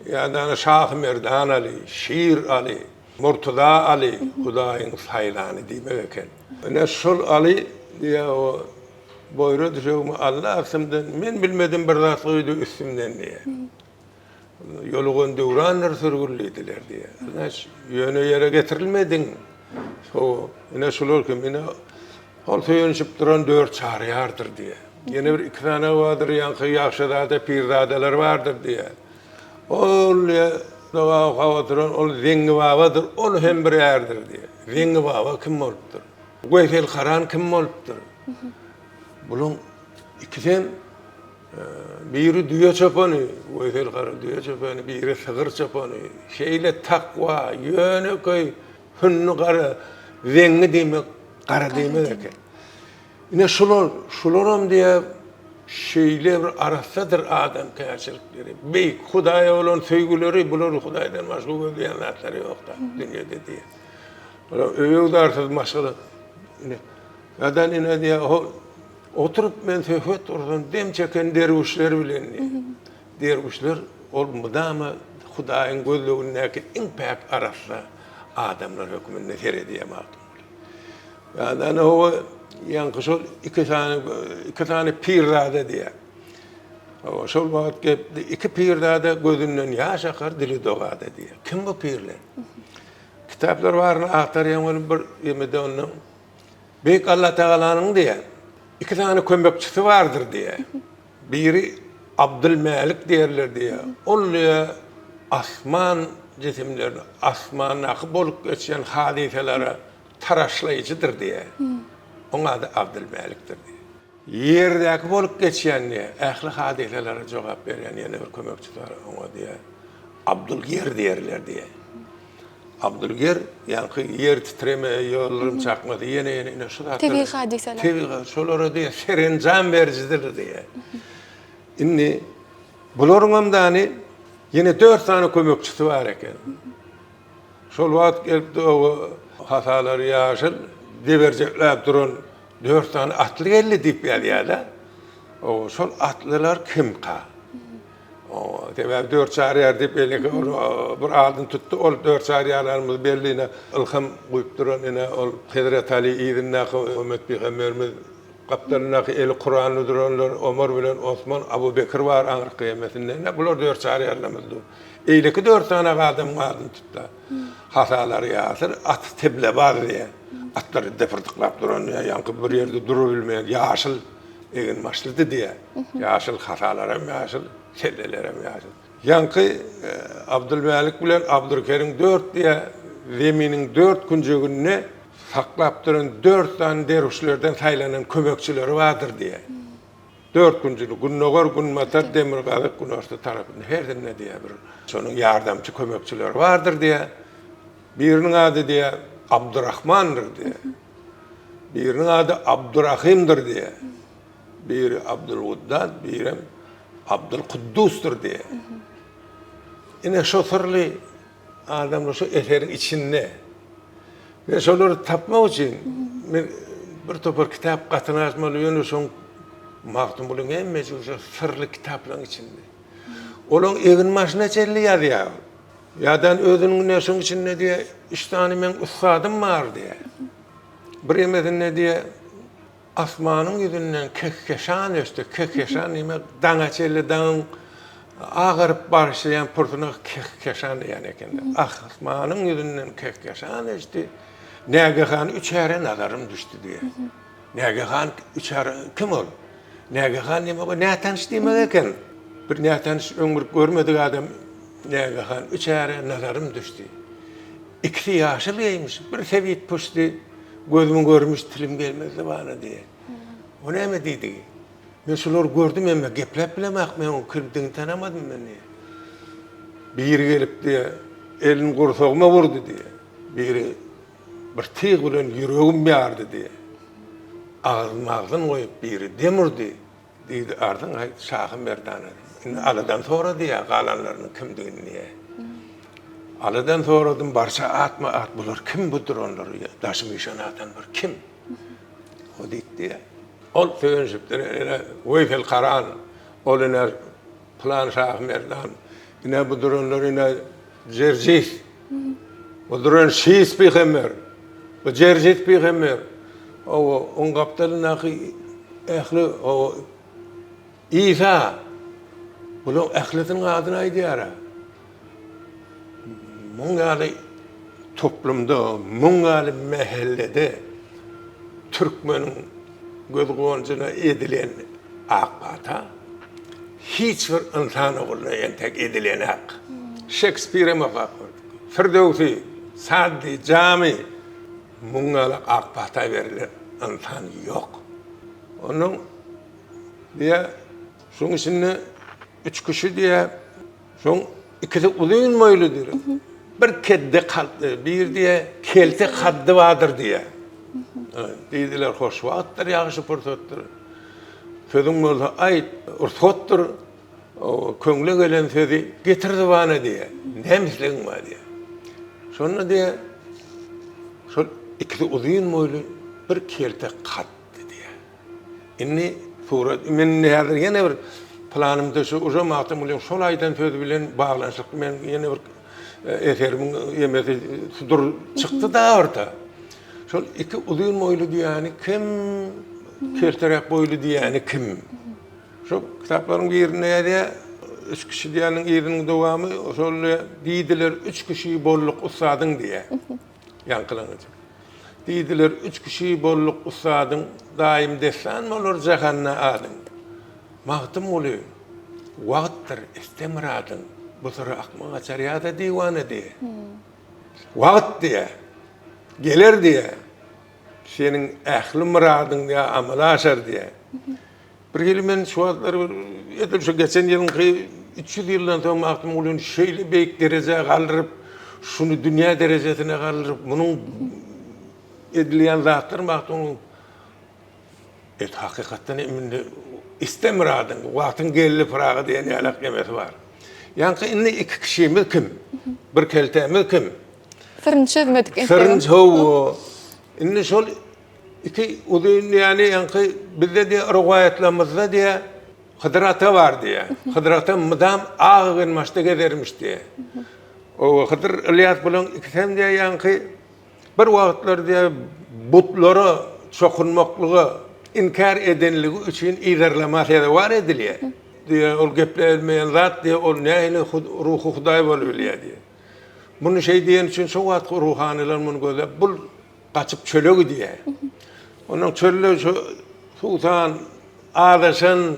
Yani Şah Merdan Ali, Şiir Ali, Murtada Ali, Hudayın saylanı demek. Yine Şul Ali diye o boyru düşüyorum Allah aslımdan, men bilmedim bir zatıydı üstümden diye. Yoluğun devranlar sürgüllüydüler diye. Yönü yere getirilmedin. Yine şulur ki, yine olsa yönüşüp duran 4 çağrıyardır diye. Yine bir iki tane vardır, yankı yaşadada pirdadalar vardır diye. Ol ya, doğa havatıran, ol zengi babadır, ol hem bir yerdir diye. Zengi baba kim olupdur? Güysel Karan kim olupdur? Bunun ikiden biri dünya çapanı, Güysel Karan dünya çapanı, biri sığır çapanı, şeyle takva, yönü koy, hünnü kara, zengi demek, kara demek. Yine şuloram diye şeyle bir arasadır adam kâşılıkları. Bey, Hudaya olan söygüleri, bunları Hudaya'dan başka gözleyenlerleri yok da dünyada diye. Övüyordarsız maşallah. Zaten yine diye o Oturup men söhbet ordan dem çeken dervişler bilen. Dervişler ol mudama Hudaýyň gözlegindäki iň päk arasda adamlar höküminde terediye magdum. Yani ana o yankı şol iki tane pirzade diye. O şol wagt gepdi iki pirzade gözünden ýaş akar dili dogada diye. Kim bu pirler? Kitaplar barny aktarýan bir ýemede onun Beyk Allah Teala'nın diye iki tane kömekçisi vardır diye. Biri Abdülmelik derler diye. Onluya asman cisimlerini, asmanın akı bolup geçen hadiselere taraşlayıcıdır diye. Onun adı Abdülmelik'tir diye. Yerdeki bolup geçen diye, ehli hadiselere cevap veren yeni bir kömekçisi var ona diye. Abdülger derler diye. Abdülger, yani yer titreme, yollarım çakmadı, yine şu da Tebii hadiseler. Tebii, şolara diye, serencan vericidir diye. Inni, bularım amdani, yine 4 tane kömekçisi var eken. Şol wagt gelipdi o hataları yaşıl, deverjekläp duran 4 tane atlı geldi dip ýa-da. O şol atlılar kim ka? O tebe 4 çariyar dip elek bir adın tuttu. Ol 4 çariyarlarymyz belline ilham goýup duran ene ol Hazrat Ali iýdinä Ömer Peygamberimiz Kaptanlaky el Kur'an'ı duranlar Ömer bilen Osman Abu Bekir var aňyr kıyametinde. Bular 4 çariyarlarymyzdy. Eýleki 4 tane adam adyn tuttu. Hatalary ýasır at teble bar diye. Atlary defirdiklap duran ýa-ni bir ýerde dura bilmeýän ýaşyl egin başlydy diye. Ýaşyl hatalara ýaşyl sellelere ýaşyl. Ýa-ni Abdülmelik bilen Abdülkerim 4 diye zeminiň 4 kunjegine saklap duran 4 tane dervişlerden saýlanan kömekçileri vardır diye. 4 kunjulu Gunnogor, Gunmatar, Demirgazyk, Gunoşty tarapynda herdine diye bir şonuň ýardamçy kömekçileri vardır diye. Biriniň ady diye Abdurrahmandır diye. Biriniň ady Abdurrahimdir diye. Biri Abdülguddad, biri Abdülkuddus'tur diye. Ine şo sırly adamlar şu eserin içinde. Ve şolary tapmak üçin men bir topar kitap gatnaşmaly ýöne şoň magdum bolan emme şu sırly kitaplaryň içinde. Olaň egin maşyna çelli ýazýar. Ýa-da özüniň näşiň içinde diye 3 tane men ustadym bar diye. Bir emedine diye asmanyň ýüzünden kekkeşan östü, kekkeşan nime daňa çelli daň ağırıp barşayan purtuna kekkeşan diýen ekende. Asmanyň ýüzünden kekkeşan östü. Nägehan 3 ýere nazarum düşdi diye. Nägehan 3 ýere kim ol? Nägehan nime o nä tanışdymak eken? Bir nä tanış ömür görmedik adam Nägehan 3 ýere nazarum düşdi. 2 ýaşyl ýeýmiş, bir sevit puşdy. Gözümü görmüş, tilim gelmezdi bana diye. O näme diýdi? Men şolar gördüm emme geplep bilemek, men o kirdiňi tanamadym men diye. Biri gelip diye, elini gursagma vurdu diye. Biri bir tiğ bilen yüregim ýardy diye. Ağzyn goýup biri demirdi. Diýdi ardyň Şahym Merdana. Aladan sonra diye galanlaryny kimdigini diye. Aladan soradım barça atma at bular kim budur onları daşımışan atan bir kim? O diýdi. Ol söýünjipdir ene Weyfel Qaran ol ene plan Şahym Merdan ene budur onları ene Jerjis budur Şiis Peygamber bu Jerjis Peygamber o on gaptalynaky ehli o İsa bular ehlitin adyny aýdýar. Mungaly toplumda, mungaly mahallede Türkmeniň göz goňjyna edilen akbata hiç bir insan oguluna entek edilen hak. Shakespeare mafak, Firdevsi, Sadi, Cami mungaly akbata verilen insan yok. Onun diye şoň içinde 3 kişi diye şoň ikisi uzun moýludyr. Bir kedde kaldı, bir diye kelte kaddı vardır diye. Diýdiler hoş wagtlar ýaşy pursatdyr. Sözüň bolsa aýt, ursatdyr. O köňle gelen sözi getirdi bana diye. Nämisligiň var diye. Şonu diye şol ikisi uzun moýlu bir kelte kaddı diye. Inni surat men näder ýene bir planymda şu uza maqtam bilen şol aýdan sözi bilen baglanşyk men ýene bir eterimin ýemesi sudur çykdy da orta. Şol iki uzun moýly diýäni kim kelterek boýly diýäni kim? Şu kitaplaryň birine ýa üç kişi diýäniň ýeriniň dowamy şol diýdiler üç kişi bolluk ustadyň diýe. Ýankylaňyjy. Diýdiler üç kişi bolluk ustadyň daim desän bolar jahanna adyň. Maqtam boly. Wagtdyr istemiradyň. Bu soru akmağa çariyada diýwany diýe. Wagt diýe. Geler diye, senin ähli muradyň diye amala aşar diye. Bir geli men şu adları edip şu geçen ýylyň 300 ýyldan soň maqtam bolan şeýle beýik derejä galyryp, şunu dünýä derejesine galyryp, munyň edilýän zatlar maqtam hakykatdan eminde istemiradyň, wagtyň geldi fıragy diýen ýalak ýemesi bar. Ýani inni iki kişimiz kim? Bir keltemiz kim? Sırrını çözmedik. Sırrını çoğu. İnne şol iki udun yani yankı bizde de rivayetlerimizde diye Hıdrat'a var diye. Hıdrat'a mıdam ağın maçta gezermiş diye. O Hıdır İlyas bilen ikisem diye yankı bir vakitler diye butları çokunmaklığı inkar edenliği için ilerlemesi var ediliyor. Diye ol geplenmeyen zat diye ol neyle ruhu Huday boluyor diye. Bunu şey diyen için şu vatqı ruhaniler bunu gözle, bul kaçıp çölögü diye. Onun çölle şu sultan, adaşın,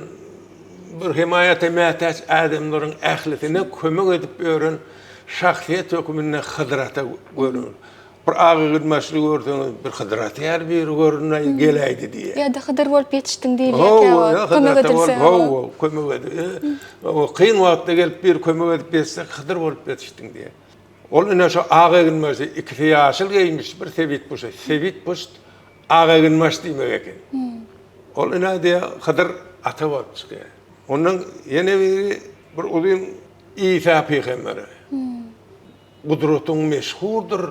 bir himayete mehtaç adamların ählisine kömek edip öğren, şahsiyet hükümüne Hıdrat'a görün. Bir ağı gülmesli gördüğünüz bir Hıdrat'a yer bir görününe geleydi diye. Ya da Hıdır bolup yetiştin diýip kömek edilse. Kömek edilse. Kıyın vakitte gelip bir kömek edip yetsek Hıdır bolup yetiştin diye. Ol ina şu ağa gülmesi iki yaşıl giymiş bir sevit puşa. Sevit puşt ağa gülmesi diýmek eken. Ol ina diye Hıdır ata bolup çykýar. Onun ýene bir ulun İsa peýgamberi. Gudrutyň meşhurdur.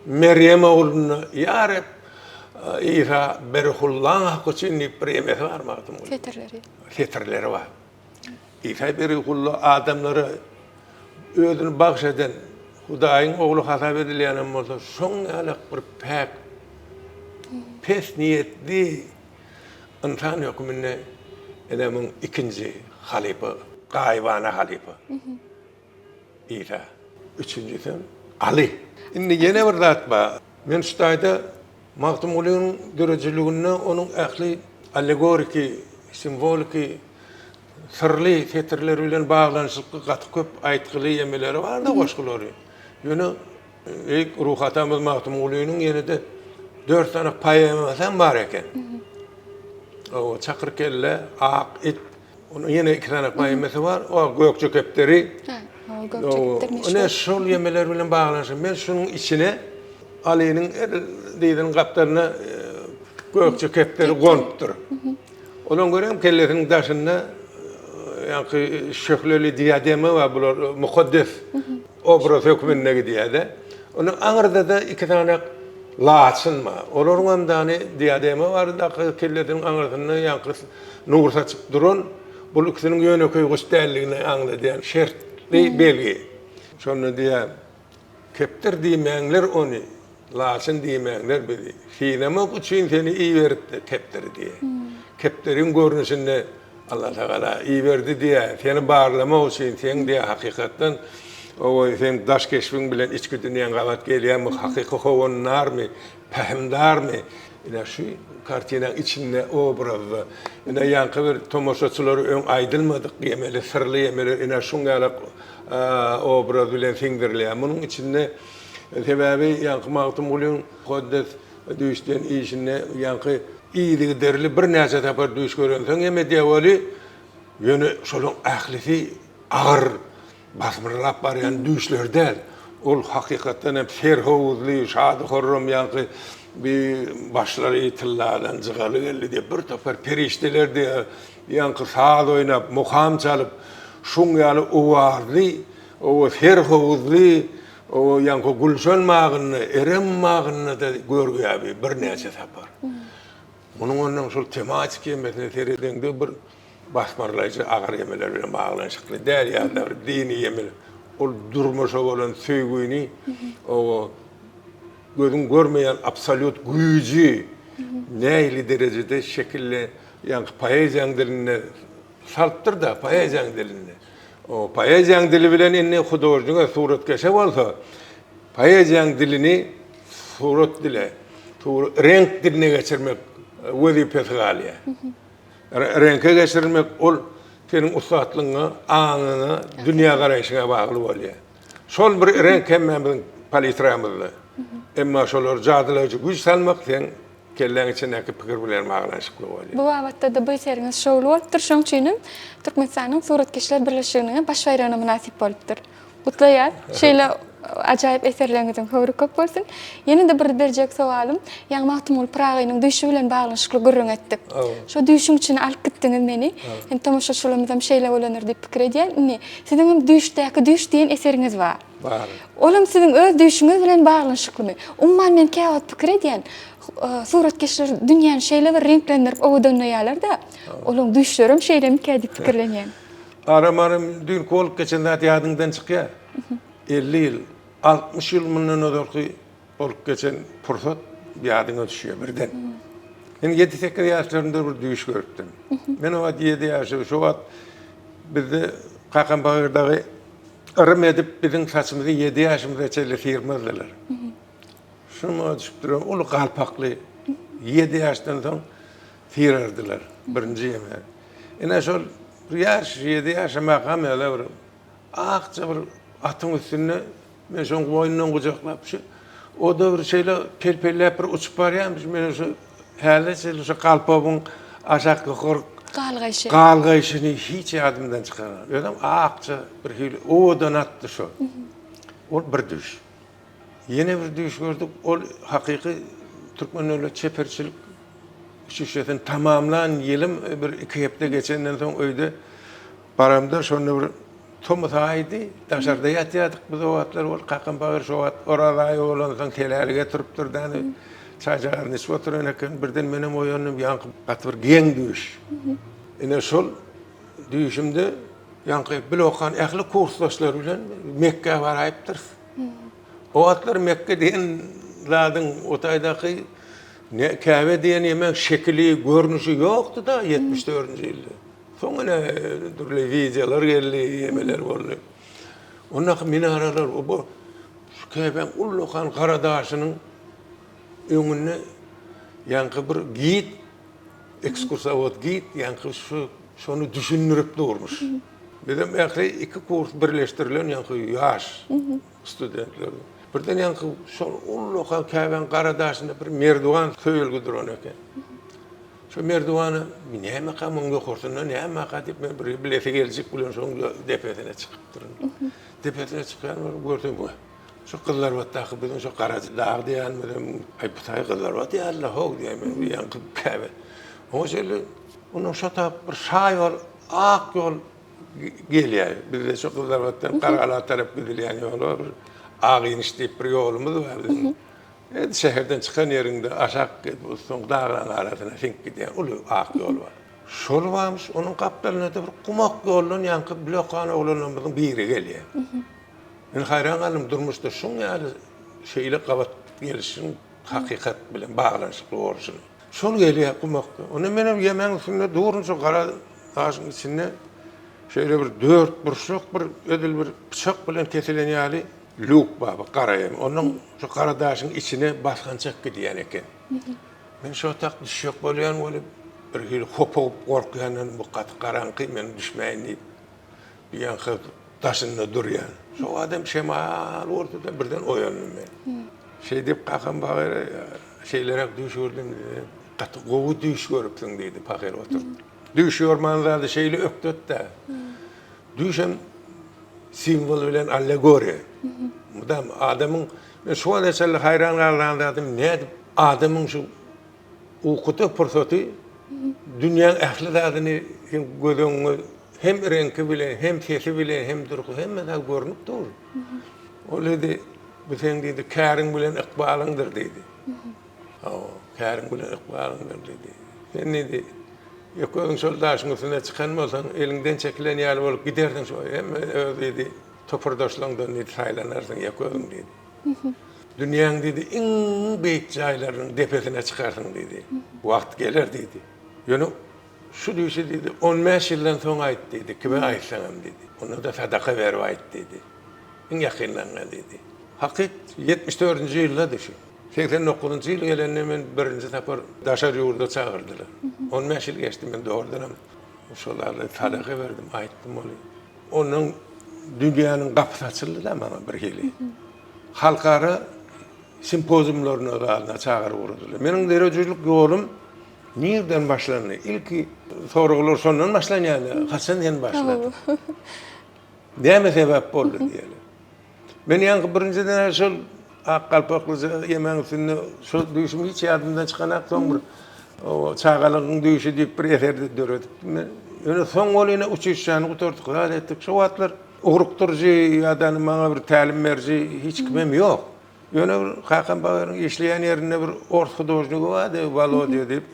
Meryem oğluna yarep İsa berhullah koçin bir emesi var maqtam. Fetirleri var. İsa berhullah adamları özüni bagş eden Hudaýyň oğlu hasap edilýän bolsa şoň alak bir pek pes niyetli insan hükümüne edemin ikinci halife, gaybana halife. İsa. Üçüncüsü Ali. Indi yine bir zat var. Men şu taýda maqtam bolan derejeliğine onun ähli allegoriki, simboliki, sırly fetirler bilen baglanşykly gaty köp aýtgyly ýemeleri bar da goşgulary. Ýöne ruhatamyz maqtam bolanyň ýene-de 4 tane paýamasan bar eken. O çakır kelle, ak, it. Onun ýene 2 tane paýamasy bar. O gökçe kepteri. Ona şol ýemeler bilen baglanşy. Men şunun içine Ali'nin diýdiň gapdaryna gökçe kepteri goňupdyr. Onuň görem kellesiniň daşyna ýa-ni şöhleli diademi we bular mukaddes obraz hükmünde gidiýär. Onun aňyrda da 2 tane laçynma. Olaryň hem diademi bar da kellesiniň aňyrdyny ýa-ni nur saçyp duran bu ikisiniň ýöneköý gösterligini aňladýan şertli belgi. Şonu diýär. Keptir diýmeňler onu, laçyn diýmeňler biri. Hinemek üçin seni iyi berdi keptir diýe. Keptirin görnüşinde Allah Teala iyi berdi diye, seni bağırlamak için, sen diye hakikattan o sen daş keşfin bilen içki dünyanın galat gelýän mi, hakiki howunlar mı, pehmdar mı? Ina şu kartinaň içinde obrazda, ina ýanky bir tomoşaçylary öň aýdylmadyk ýemeli, sirli ýemeler, ina şuňa obraz bilen siňdirilýär. Munyň içinde sebäbi ýanky maqtum bolan Quddes düşden işine ýanky iyiligi derli bir näçe tapar düş görenseň eme diýeli ýöne şolaň ählisi ağır basmyrlap barýan düşlerden ol hakykatdan hep serhowuzly, şady horram ýanky bir başlary ýytylladan jygaly geldi diýip bir tapar perişteler diýe ýanky saz oýnap, mukam çalyp şuň ýaly owarly, o serhowuzly, o ýanky gulşan magyny, erem magyny da görýär bir näçe tapar. Onun ondan şol tematik yemesine terediğinde bir basmarlayıcı agar yemeler bilen bağlanışıklı däl ýa-da bir dini yemeler. Ol durmuşa bolan söýgüni o gözün görmeýän absolut güýji näili derejede şekille ýa-ni poeziýaň diline salpdyr da poeziýaň diline. O poeziýaň dili bilen indi hudaýjyňa suratkeşe bolsa poeziýaň dilini surat dile, renk diline geçirmek wezipesi galýa. Renke geçirmek ol senin ustaatlygyna, aňyna, dünýä garaýşyna bagly bolýar. Şol bir renk hemmämiň palitramyzda. Emma şolar jadylaýjy güýç salmak sen kellen içindäki pikir bilen baglanşykly bolýar. Bu wagtda da bu seriniz şol bolupdyr. Şoň üçin Türkmenistanyň suratkeşler birleşiginiň baş bayrağına münasip bolupdyr. Gutlaýar. Şeýle ajaýyp eserleriňizden höwür köp bolsun. Ýene de bir berjek sowalym, ýa Mahtumul Pragynyň düşü bilen baglanşykly gürrüň etdik. Şo düşüň içine alyp gitdiňiz meni. Hem tamaşaçylarymyzam şeýle bolanır diýip pikir edýän. Siziň hem düşdäki düş diýen eseriňiz bar. Bar. Olam siziň öz düşüňiz bilen baglanşyklymy? Umman men käwat pikir edýän. Suratkeşler dünýäni şeýle bir renklendirip owdanýarlar da. Olaň düşlerim şeýle mi kädip pikirlenýän? Aramarym dün kolup geçen zat ýadyňdan çykýar. 50 ýyl, 60 ýyl mundan öňki bolup geçen pursat ýadyňa düşýär birden. Men 7-8 ýaşlarynda bir düýüş görüpdim. Men o 7 ýaşy şo wagt bizde Kakan Bagyrdagy ırım edip biziň saçymyzy 7 ýaşymyzda çeýle firmazdylar. Şunu düşüp duran ulu galpakly 7 ýaşdan soň firardylar birinji ýeme. Ene şol bir ýaş 7 ýaşa makam ýalar bir akça bir atyň üstüne men şoň boýnundan gujaklap şu o da bir şeýle pelpelläp bir uçup barýarmyş men şu häle şu galpagyň aşaky galgaýşyny hiç ýadymdan çykaran. Ýa-da akça bir hil odan atdy şo. Ol bir düş. Yine bir düş gördük. Ol hakyky türkmenlerle çeperçilik şişesini tamamlan ýylim bir 2 hepde geçenden soň öýde baramda şonu bir Thomas aýdy. Daşarda ýatýardyk biz o wagtlar ol Kakan Bagyr şo wagt oralaý bolan soň teläli getirip durdy. Çaýjany içip oturan eken birden menem oýanyp ýankyp gat bir geň düş. Ene şol düýüşimde ýankyp bilokan ähli kursdaşlar bilen Mekke baraýypdyr. O wagtlar Mekke diýen zadyň otaýdaky ne Käbe diýen ýemek şekli, görnüşi ýokdy da 74-nji ýylda. Soňra durly wideolar geldi, ýemeler boldy. Onak minaralar o bu Käbeň ullukan garadaşynyň öňüne ýanky bir git ekskursawat git ýanky şonu düşünürip durmuş. Bizim ähli 2 kurs birleşdirilen ýanky ýaş studentler. Birden ýanky şol ullukan Käbeň garadaşynda bir merdiwan söýülgi duran eken. Şu merdivany näme kamyňa gorsundan näme gatyp men bir bileti geljek bilen şoň depetine çykyp durun. Depetine çykan gördüm bu. Şu kızlar wagtdaky biziň şu garaç dag diýenmedem, aýpytaý kızlar wagt Allah hog diýmen ýanky Käbe. O şeýle onuň şata bir şaýol ak ýol gelýär. Bizde şu kızlar wagtdan Garagala tarap gidilýän ýol bir ag iniş diýip bir ýolumyz bar bizim. Şäherden çykan ýerinde aşak bu soň dağlaryň arasyna sink gidýän uly ak ýol bar. Şol barmyş onuň gapdalyna bir gumak ýoldan ýanky blokan oglanlarymyzyň biri gelýär. Men hayran kaldım durmuşda şun ýaly şeýle gabat gelişin hakykat bilen baglanşykly bolşun. Şol gelýär gumakda. Onu menem ýemeň üstünde durun şu gara taşyň içinde şeýle bir 4 burşak bir ödül bir bıçak bilen kesilen ýaly luk baba garaýym. Onuň şu gara taşyň içine basgançak gidýän eken. Men şu tak düşýek bolýan bolup bir hil hopop gorkýandan bu gat garanky men düşmäýin diýip bir ýanky taşynda durýan. Şu adam şemal ortada birden oýandım men. Şey diýip Kakan Bagyr şeýlerek düş gördüm. Gaty gowy düş görüpsiň diýdi Bagyr oturup. Düş ýormanzady şeýle ökdetde. Düşem simbol bilen allegori. Mudam adamyň men şu wagtda hayran galandım näde adamyň şu ukuty pursaty dünýäň ähli zadyny gödüňe hem renki bilen, hem sesi bilen, hem durgu, hem de görünüp dur. Öyle de, bilen dedi, käriň bilen ikbalyňdyr dedi. Käriň bilen ikbalyňdyr dedi. Ne dedi? Yok onun şol daşın üstüne çıkan bolsaň elinden çekilen ýaly bolup giderdiň şo. Hem dedi topardaşlaňdan ne taýlanarsyň yok onun dedi. Dünýäň dedi iň beýik jaýlarynyň depesine çykarsyň dedi. Wagt geler dedi. Ýöne şu düşe dedi 15 ýyldan soň aýt dedi. Kime aýtsaňam dedi. Ona da sadaka berip aýt dedi. Iň ýakynlaňa dedi. Hakik 74-nji ýylda düşü. 89-njy ýyl gelende men birinji tapar daşar ýurda çagyrdylar. 15 ýyl geçdi men doğrudan şolarla sadaka berdim, aýtdym oly. Onuň dünýäniň gapysy açyldy da bana bir hili. Halkara simpoziumlaryna da çagyryp urdular. Meniň derejecilik ýolum nerden başlandy? İlki sorgular sondan başlanýardy. Haçandan başlady? Näme sebäp boldy diýerler. Men ýa-ni birinciden şol Akkalpaklıca yemeğin üstünde şu düşüm hiç yadımdan çıkanak son bir çağalıqın düşü deyip bir eferde dörödük. Öyle son olayına uçuşacağını kutorduk. Hadi ettik şu atlar uğrukturcu ya da bana bir talim merci hiç kimem yok. Öyle bir Hakan Bağır'ın işleyen yerine bir ortodojnuğu vardı. Valo diyor deyip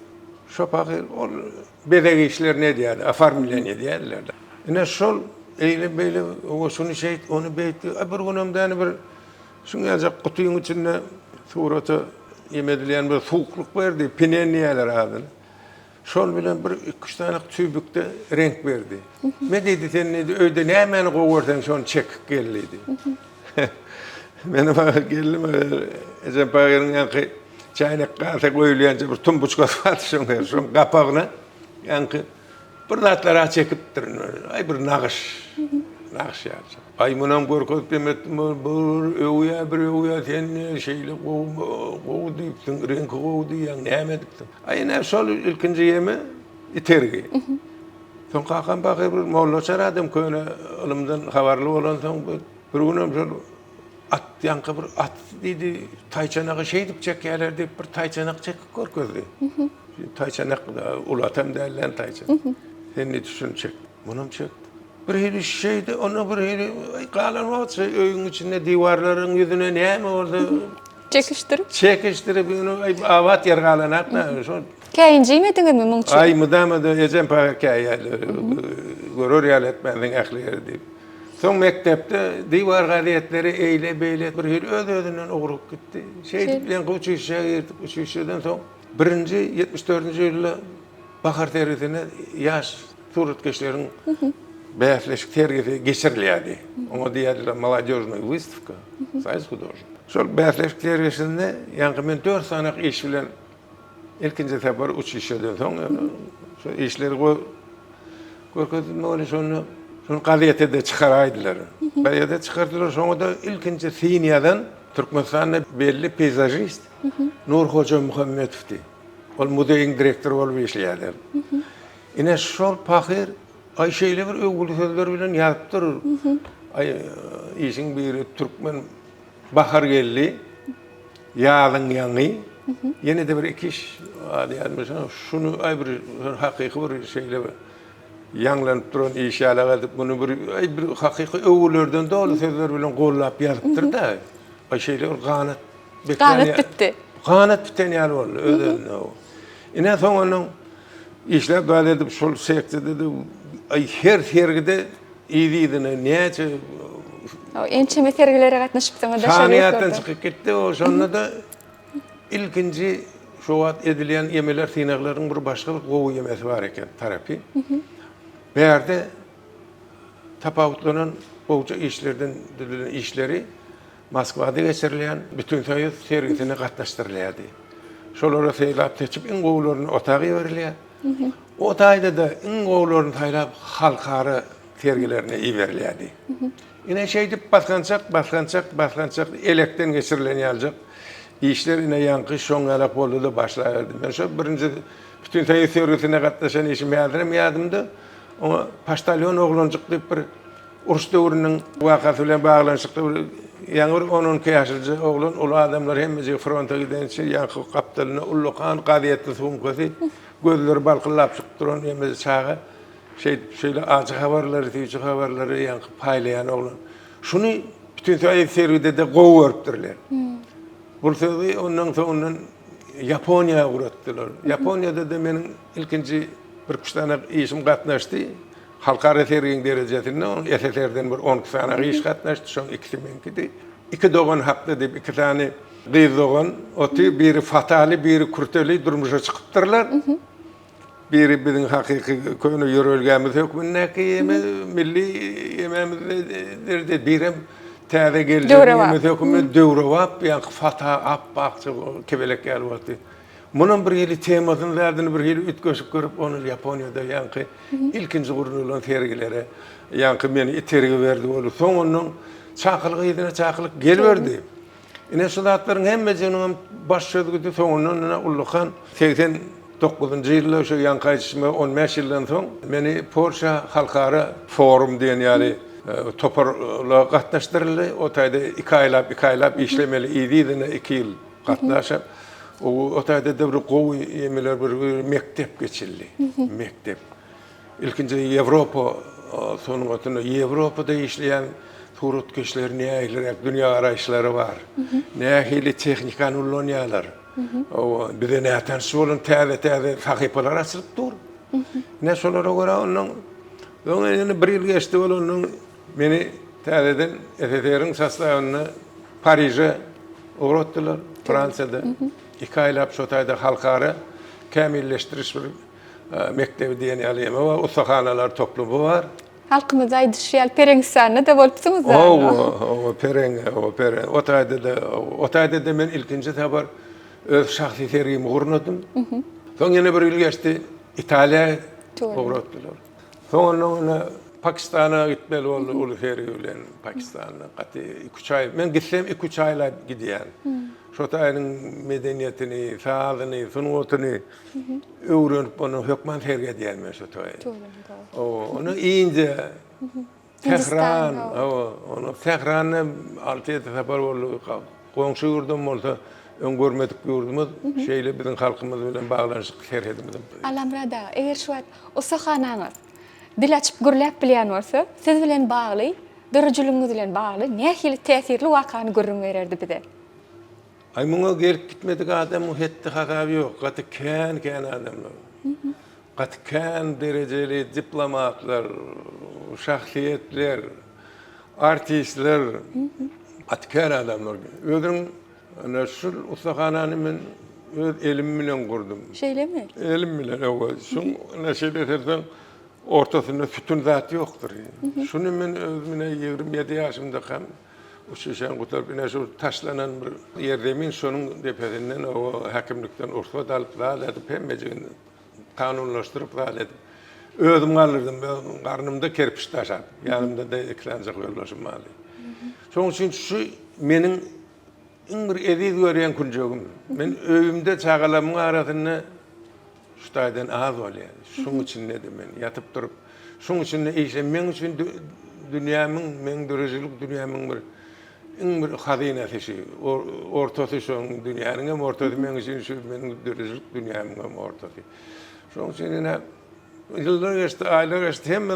şu pakir bedek işler ne diyordu? Afarmile ne diyorlardı. Yine şol eyle beyle o şunu şey onu beytti. Bir günümden bir şunu yazacak kutunun içinde surata yemedilen bir soğukluk verdi. Pinenniyeler adını. Şol bilen bir 2-3 tane tübükte renk verdi. Ne dedi sen ne dedi? Öyde ne hemen koğurdan şunu çekik geldi. Benim geldim. Ecem Pağır'ın yankı çaynak kağıta koyulayanca bir tumbuçkat vardı şunu kapağına. Yankı bir natlara çekip durun. Ay bir nağış. Nağış yapacak. Ay bunam korkup demettim. Bir övüya sen şeyle koğu deyiptin. Renk koğu diyen ne emediktin. Ay ne sol ilkinci yeme itergi. Son kalkan bakır bir molla çaradım köyüne ılımdan havarlı olan son bir günüm şol at yankı bir at dedi. Tayçanağı şey dipcek yerler deyip bir tayçanak çekip korkuzdu. Tayçanak da ulatam derlen tayçanak. Sen ne düşün çek. Bunum çek. Bir hili şeydi, ona bir hili kalan varsa öyün içinde divarların yüzüne ne mi orada çekiştirip onu avat yer kalanak da. Kayınci mi edin mi mümkün? Ay mıdamadı ecem paha kayyalı, gurur yaletmedin aklı yer deyip. Son mektepte divar gadiyetleri eyle beyle bir hili ödünden uğrup gitti. Şeydi bilen uçuşa girdik, uçuşadan son. Birinci 74. yılda Bakar territine yaş suratkeşlerin beyazleşik tergisi geçiriliydi. Onu diyadiler молодежная выставка, sayız hudojnik. Şol beyazleşik tergisinde yankı men 4 sanak iş bilen ilkinci sefer uçuşadan son şu işleri korkutun ne oluyor şunu kadiyete de çıkaraydılar. Kadiyete çıkardılar sonra da ilkinci Siniyadan Türkmenistan'da belli peyzajist Nur Hoca Muhammedov'di. Ol mudeyin direktör olup işleyadi. Ine şol pakir ay şeyle bir ögülü sözler bilen yazıp durur. Ay işin biri Türkmen Bahar geldi. Yağın yanı. Yine de bir iki iş mesela şunu ay bir hakiki bir şeyle yanlanıp duran iş alakalı bunu bir ay bir hakiki ögülerden dolu sözler bilen gollap yazıptır da. Ay şeyle bir kanat bitti. Kanat biten yer oldu. Öyle o. Ine son onun işler böyle edip şol sektede de ay her sergide iyiydi niyece ençeme sergilere katnaşıptım da saniyattan çıkıp gitti o sonra da ilkinci şovat edilen yemeler sineklerin bir başka bir kovu yemesi var eken terapi. Bir yerde tapavutlanan bolca işlerden işleri Moskvada geçirilen bütün Sovyet sergisine katnaştırılıyordu. Şolara seylap seçip in kovlarını otağı verilýär. O otağda da in kovlarını taylap halkara sergilerine iyi verilýärdi. Yine şey dip baskançak elekten geçirilen ýaljak. İşler yine yankı şoňalak boldy da başlaýardy. Men şu birinci bütün Sovyet sergisine katnaşan işimi ýadymda. Ama paştalyon oglanjyk dip bir uruş döwrüniň wakasy bilen baglanşykda yani 10-12 ýaşly oglan, ulu adamlar hemmesi fronta gidençe yankı kaptalyna ullukan qadiyetli sumkasy gözleri balkıllap çykyp duran hemmesi çağa şeýle acı habarlary, tüýçü habarlary yankı paýlayan oglan. Şunu bütün Soýet sergide de gowy görüpdirler. Bu sözi ondan soňdan Yaponiya uğrattılar. Japonya'da da benim ilkinci bir kuştana işim katnaştı. Halkara sergin derecesinde on SSR'den bir 10 tane iş katnaştı. Son ikisi menkidi. İki doğan haklı deyip iki tane kız doğan. Oti biri fatali, biri kurteli durmuşa çıkıptırlar. Biri bizim hakiki köyünü yürülgemiz yok. Bunlar ki yeme, milli yemeğimizde birem täze geleceğimiz yok. Dövrevap, yani fata, bakçı, kebelek gelvatı. Bunun bir yili temasını verdiğini bir yili ütköşüp görüp onu Japonya'da yankı ilkinci kurunulan sergilere yankı beni itergi verdi oldu. Sonunun çakılık yedine çakılık gelverdi. Yine sudatların hemmecinin baş sözgüdü sonunun ullukan 89. yılda şu yankı açışma 15 yıldan son beni Porsche Halkara Forum diyen yani toparla katlaştırıldı. O tayda iki aylap işlemeli idiydi 2 yıl katlaşıp o tayda da bir qoğu yemeler bir mektep geçildi. Mektep. İlkinci Avrupa sonun otunda Avrupa'da işleyen surutkeşler neyler dünya arayışları var. Neyli teknikan ullanyalar. O bir de neyten solun täze sahipalar açılıp dur. Ne solara göre onun bir yıl geçti onun beni täzeden SSR'in sastavını Paris'e uğrattılar. Fransa'da. 2 aylap şotayda halkara kamilleştiriş bir mektebi diyen aliyeme var. Ustahanalar toplumu var. Halkımız aydışyal perengsana da bolupsunuz da. O pereng. Otayda da ben ilkinci tabar öz şahsi sergimi kurnadım. Son yine bir yıl geçti. İtalya uğrattılar. Sonra Pakistan'a gitmeli oldu ulu sergiyle Pakistan'a. Katı 2 ay. Ben gitsem 2 ayla gidiyen. Şotayının medeniyetini, sağlığını, sunutunu öğrenip onu hükman sergi diyelim şotayı. Onu iyince Tehran, onu Tehran'ı 6-7 sefer oldu. Komşu yurdum olsa ön görmedik yurdumuz şeyle bizim halkımız bilen bağlanışık serhedimiz. Alamrada, eğer şu an o sahananız dil açıp gürlep bilen olsa, siz bilen bağlı, dörücülüğünüz bilen bağlı, ne hili tesirli vakanı görün verirdi bize? Ay buna gelip gitmedik adam muhetti hakabi yok. Katı kan adamlar. Katı kan dereceli diplomatlar, şahsiyetler, artistler, katı kan adamlar. Ödüm şu ustahananı ben elim bilen kurdum. Şeyle mi? Elim bilen evet. Şun neşeli dersen ortasında sütun zatı yoktur. Şunu ben özümüne 27 yaşımda kam. O şişen kutar bine şu taşlanan bir yerdemin sonun depesinden o hakimlikten ursat alıp dağladı pembeciğini kanunlaştırıp dağladı. Özüm alırdım ben karnımda kerpiç taşar. Yanımda da eklenecek yollaşım mali. Son için şu benim bir ediz gören kuncuğum. Ben övümde çağalamın arasında şutaydan az ol yani. Şunun için ne demen yatıp durup şunun için ne işe men için dünyamın men dürücülük dünyamın bir hazinesi şey. Ortası şunun dünyanın hem ortası men için şu men dürücülük dünyamın hem ortası. Şunun için ne yıllar geçti, aylar geçti. Hem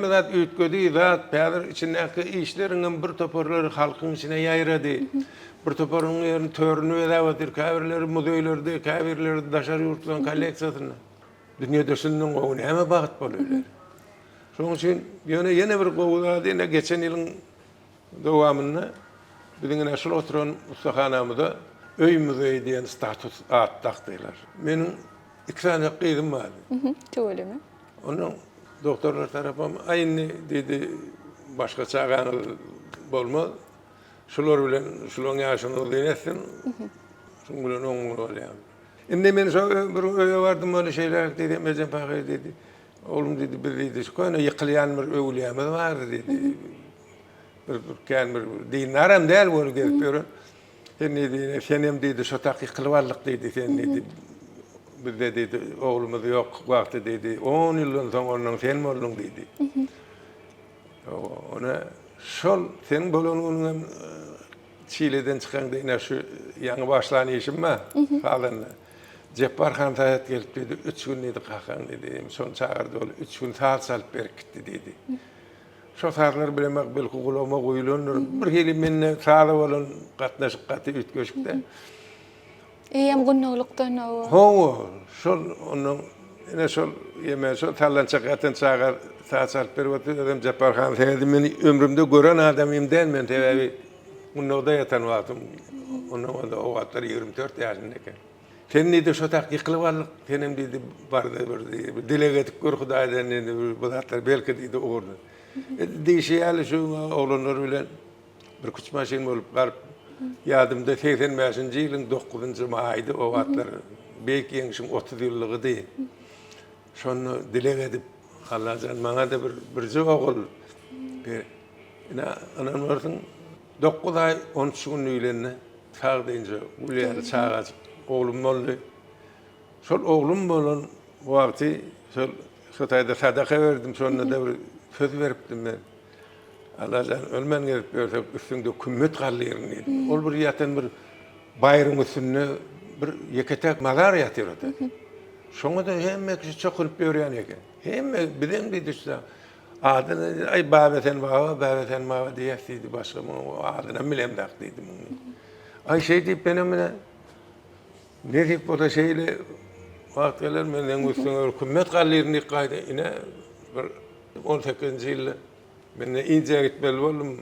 zat ütködü, zat peyder içindeki işlerin bir toparları halkın içine yayradı. Bir toparın yerini törünü edevadır. Kavirleri müzeylerde, kavirleri daşar yurtlan kolleksiyasını. Dünya dışından kovunu hemen bağıt boluylar. Şunun için yine bir kovuda değil, geçen yılın devamında bizim nasıl oturan ustahanamızda öy müzeyi diyen status taktılar. Benim 2 tane kıydım vardı. Öyle mi? Onun doktorlar tarafım aynı dedi başka çağanı bolmaz. Şular bilen şulun yaşını dinlesin. Şun bilen onu oluyor. Indi men bir öye vardım öyle şeyler dedi Mecan Paşa dedi. Oğlum dedi bir dedi şu koyuna yıkılayan bir övliyamız vardı dedi. Bir dinaram değil bunu gelip sen dedi senem dedi şu tak yıkılvarlık dedi sen dedi. Bir de dedi oğlumuz yok vakti dedi 10 yıldan sonra sen mi oldun dedi. Ona şol senin bolonun Çile'den çıkan da yine şu yanı başlayan işim mi? Falan. Cepbar Han Tayat gelip dedi 3 gün dedi kalkan dedi. Son çağırdı ol 3 gün saat salıp berk gitti dedi. Şoförler bile makbel kulağıma koyulur. Bir heli minne sağda olan katnaşık katı üt köşkte. Eýem gunnulukdan o. Ho, şol onun ine şol ýeme şol tallança gatan çagar saat bir wagt adam Japarhan seydi meni ömrümde gören adamym den men tebebi gunnulda yatan wagtym. Onun da o wagtlar 24 ýaşynda eken. Sen de şo tak ýykylyp aldyk, senem diýdi barda bir dile getip gör Hudaýdan endi bu zatlar belki diýdi ogurdy. Diýşýäli şu oglanlar bilen bir küçük maşin bolup garyp ýadymda 85-nji ýylyň 9-njy maýdy o wagtlar belki ýeňişiň 30 ýyllygydy. Şonu dile gedip Hallajan maňa da bir ogul bir anan barsyň 9 ay 13 gün ýylynda sag diýince ulýary çağaç oglum boldy. Şol oglum bolan wagty şol Şotaýda sadaka berdim, şonda da bir söz beripdim ben. Allahan ölmen gelip görsek üstünde kümmet gallyryň diýdi. Ol bir ýatan bir baýryň üstünde bir yeketek mazar ýatyr ota. Şoňa da hemme kişi çökülüp ýörýän eken. Hemme bilen diýdi adyny ay babeten baba diýdi başga o adyny bilem dak diýdim. Ay şey diýip benemine ne diýip o da şeýle wagtlar menden üstüne kümmet gallyryny gaýda ine bir 18-nji ýylda men Indiýa gitmeli boldum.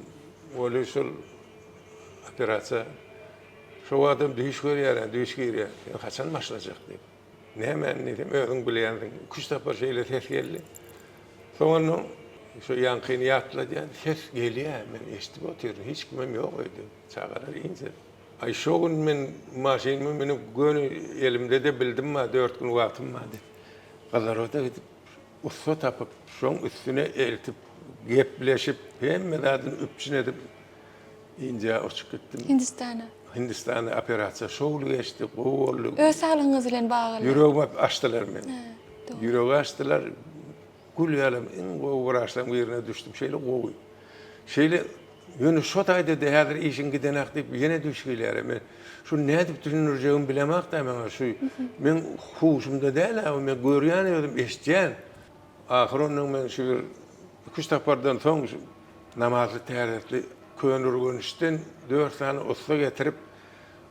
Oly şol operasiýa. Şo adam düýüş görýär. Haçan başlajak diýip. Nämen diýdim, özüň bilýändiň. 3 tapar şeýle ses geldi. Soňra şo ýankyny ýatla diýen ses gelýär. Men eşitip otyrdy. Hiç kimem ýok idi. Çagalar inje. Ay şo gün men maşynymı meni göni elimde de bildim ma 4 gün wagtym bardy. Gazarota gidip usta tapyp şoň üstüne eltip gepleşip hemmelerden öpçün edip Indiýa uçup gitdim. Hindistan'a operasiýa şol geçdi, gowully. Öz saglygyňyz bilen bagyly. Yüregimi açdylar meni. Ýüregi açdylar. Gül ýalym en gowy açdym ýerine düşdüm. Şeýle gowy. Şeýle ýöne Şotaýda da häzir işin gidenek diýip ýene düşýärler. Men şu nädip düşünürjegimi bilemek da men şu men huşumda däl, men görýän ýerdem eşitýän. Ahyrynda men şu üç tapardan soň namazy täretli könürgünüşden 4 tane usta getirip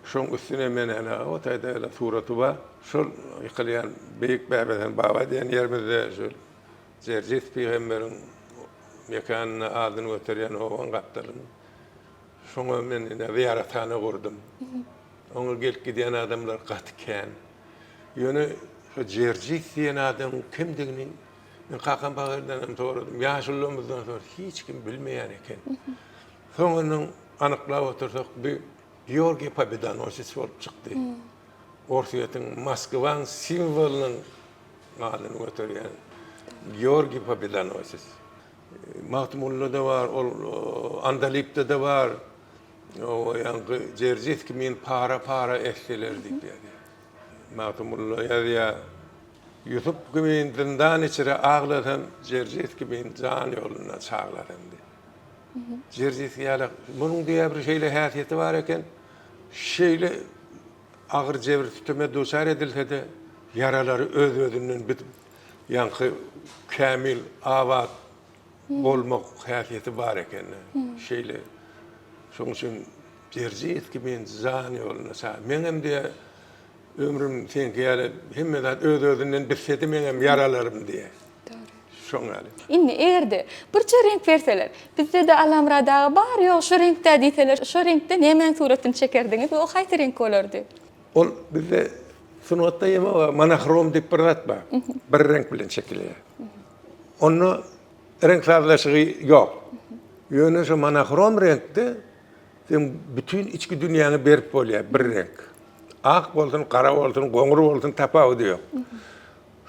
şoň üstüne men ana o taýda suraty bar. Şol ýykylýan beýik bäbeden baba diýen ýerimizde şol Jerjis peýgamberiň mekanyna adyny göterýän owan gapdalyny. Şoňa men ziyarethane gurdum. Oňa gelip gidýän adamlar gatykän. Ýöne şo Jerjis diýen adam kimdigini men kakan bagyrdan toradym. Ýaşullymyzdan sonra hiç kim bilmeýän eken. Soňra anyklap otursak bir Georgiy Pobedonosic bolup çykdy. Orsiýetiň Moskwaň simwolunyň adyny göterýän Georgiy Pobedonosic. Mahmudlu'da var, Andalip'te de var. O yankı Jerjis kimin para ehliler diýip ýa. Mahmudlu ýa Yusuf kimin zindan içire ağladan Jerjis kimin can ýoluna çağladan diýip. Jerjis ýaly munyň diýär bir şeýle häsiýeti bar eken, şeýle agyr jebir tutma duşar edilse-de yaralary öz-özünden bitip yankı kamil awat bolmak häsiýeti bar eken. Şeýle şoň üçin Jerjis kimin can ýoluna çağladan. Menem diýär ömrüm senki ýaly hemmeler öz-özünden bitse-de menem yaralarym diýär. Inni egerde birçe renk verseler, bizde de alamradagy bar ýok şu renkde diýseler, şu renkde näme suratyn çekerdiňiz, o haýsy renk bolardy? Ol bizde sunatda ýema monokrom diýip bir zat bar. Bir renk bilen çekilýär. Onu renk sazlaşygy ýok. Ýöne şu monokrom renkde sen bütün içki dünýäni berip bolýar bir renk. Ak bolsun, kara bolsun, goňur bolsun tapawdy ýok.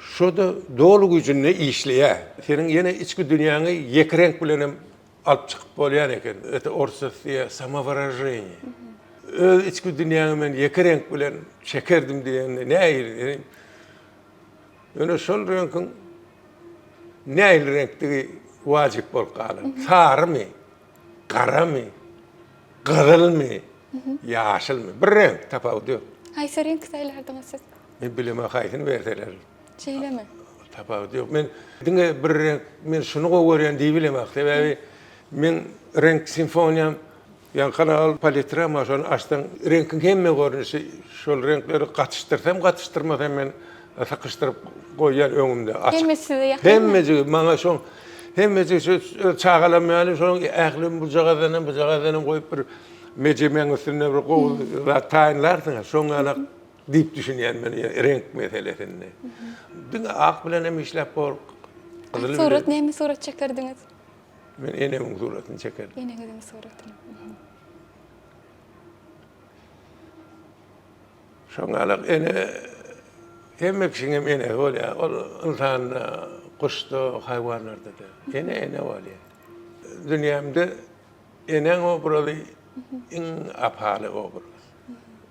Şoda dolu gücünü işleýär. Senin ýene içki dünýäňi ýeki renk bilen alyp çykyp bolýar eken. Eta orsasyýa samovrażenie. Öz içki dünýäňi men ýeki renk bilen çekerdim diýen näýil. Ýöne şol renkiň näýil renktigi wajyp bolup galy. Sarymy, garamy, gyzylmy, ýaşylmy? Bir renk tapawdy ýok. Haýsy renk saýlardyňyz siz? Men bileme haýsyny berseler. Şeýlemi? Tapawdy ýok. Men diňe bir renk men şunu görýän diýip bilemek. Sebäbi men renk simfoniýam Yani kanal palitra ama şonu açtan renkin hemme görünüşü şol renkleri katıştırmasam men takıştırıp koyan öňümde açık. Hemmesi de ýakyn. Hemmeci maňa şoň hemmeci şu çağalamaýaly şoň ählim bu jagadan goýup bir mejemen üstüne bir gowy taýinlardyň. Şoň ana diýip düşünýän men renk meselesinde. Diň ak bilen hem işläp bor. Surat näme surat çekerdiňiz? Men enemin suratyny çekerdim. Eneňiziň suratyny. Şoňalak ene hemme kişiňem ene bolýa. Ol insan kuşda, haýwanlarda da. Ene bolýa. Dünýämde eneň obrazy iň apaly obraz.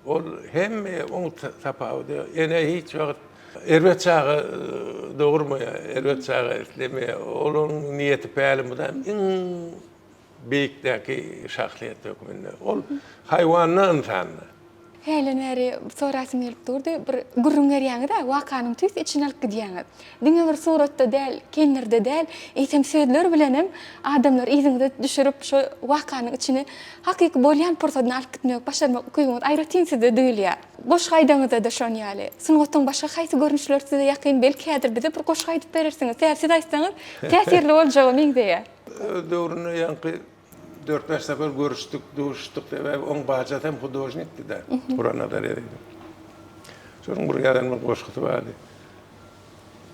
Ol hemme oň tapawdy. Ene hiç wagt erwet çağı dogurmaya, erwet çağı islemeýe. Olun niýeti pälim bilen iň beýikdäki şahsiýet dokumenler. Ol haýwanyna insanyna. Hele näri sorasym gelip durdy. Bir gurrungar ýaňyda wakanyň tüs içine alyp gidýäňiz. Diňe bir suratda däl, kendirde däl, eýsem sözler bilenem adamlar iziňde düşürüp şu wakanyň içine hakyky bolýan porsadan alyp gitmek, başarmak öýüňiz aýratynsyz da döýülýär. Goş gaýdaňyzda da şonu ýaly. Sungatyň başga haýsy görnüşler size ýakyn belki häzir bize bir goş gaýdyp berersiňiz. Siz aýtsaňyz täsirli boljagy meňde. Döwrüne ýanky 4-5 sefer görüştük, duştuk ve on bacatem hudojnikti da. Burana da dedi. Şoň bir ýadan bir goşguty bardy.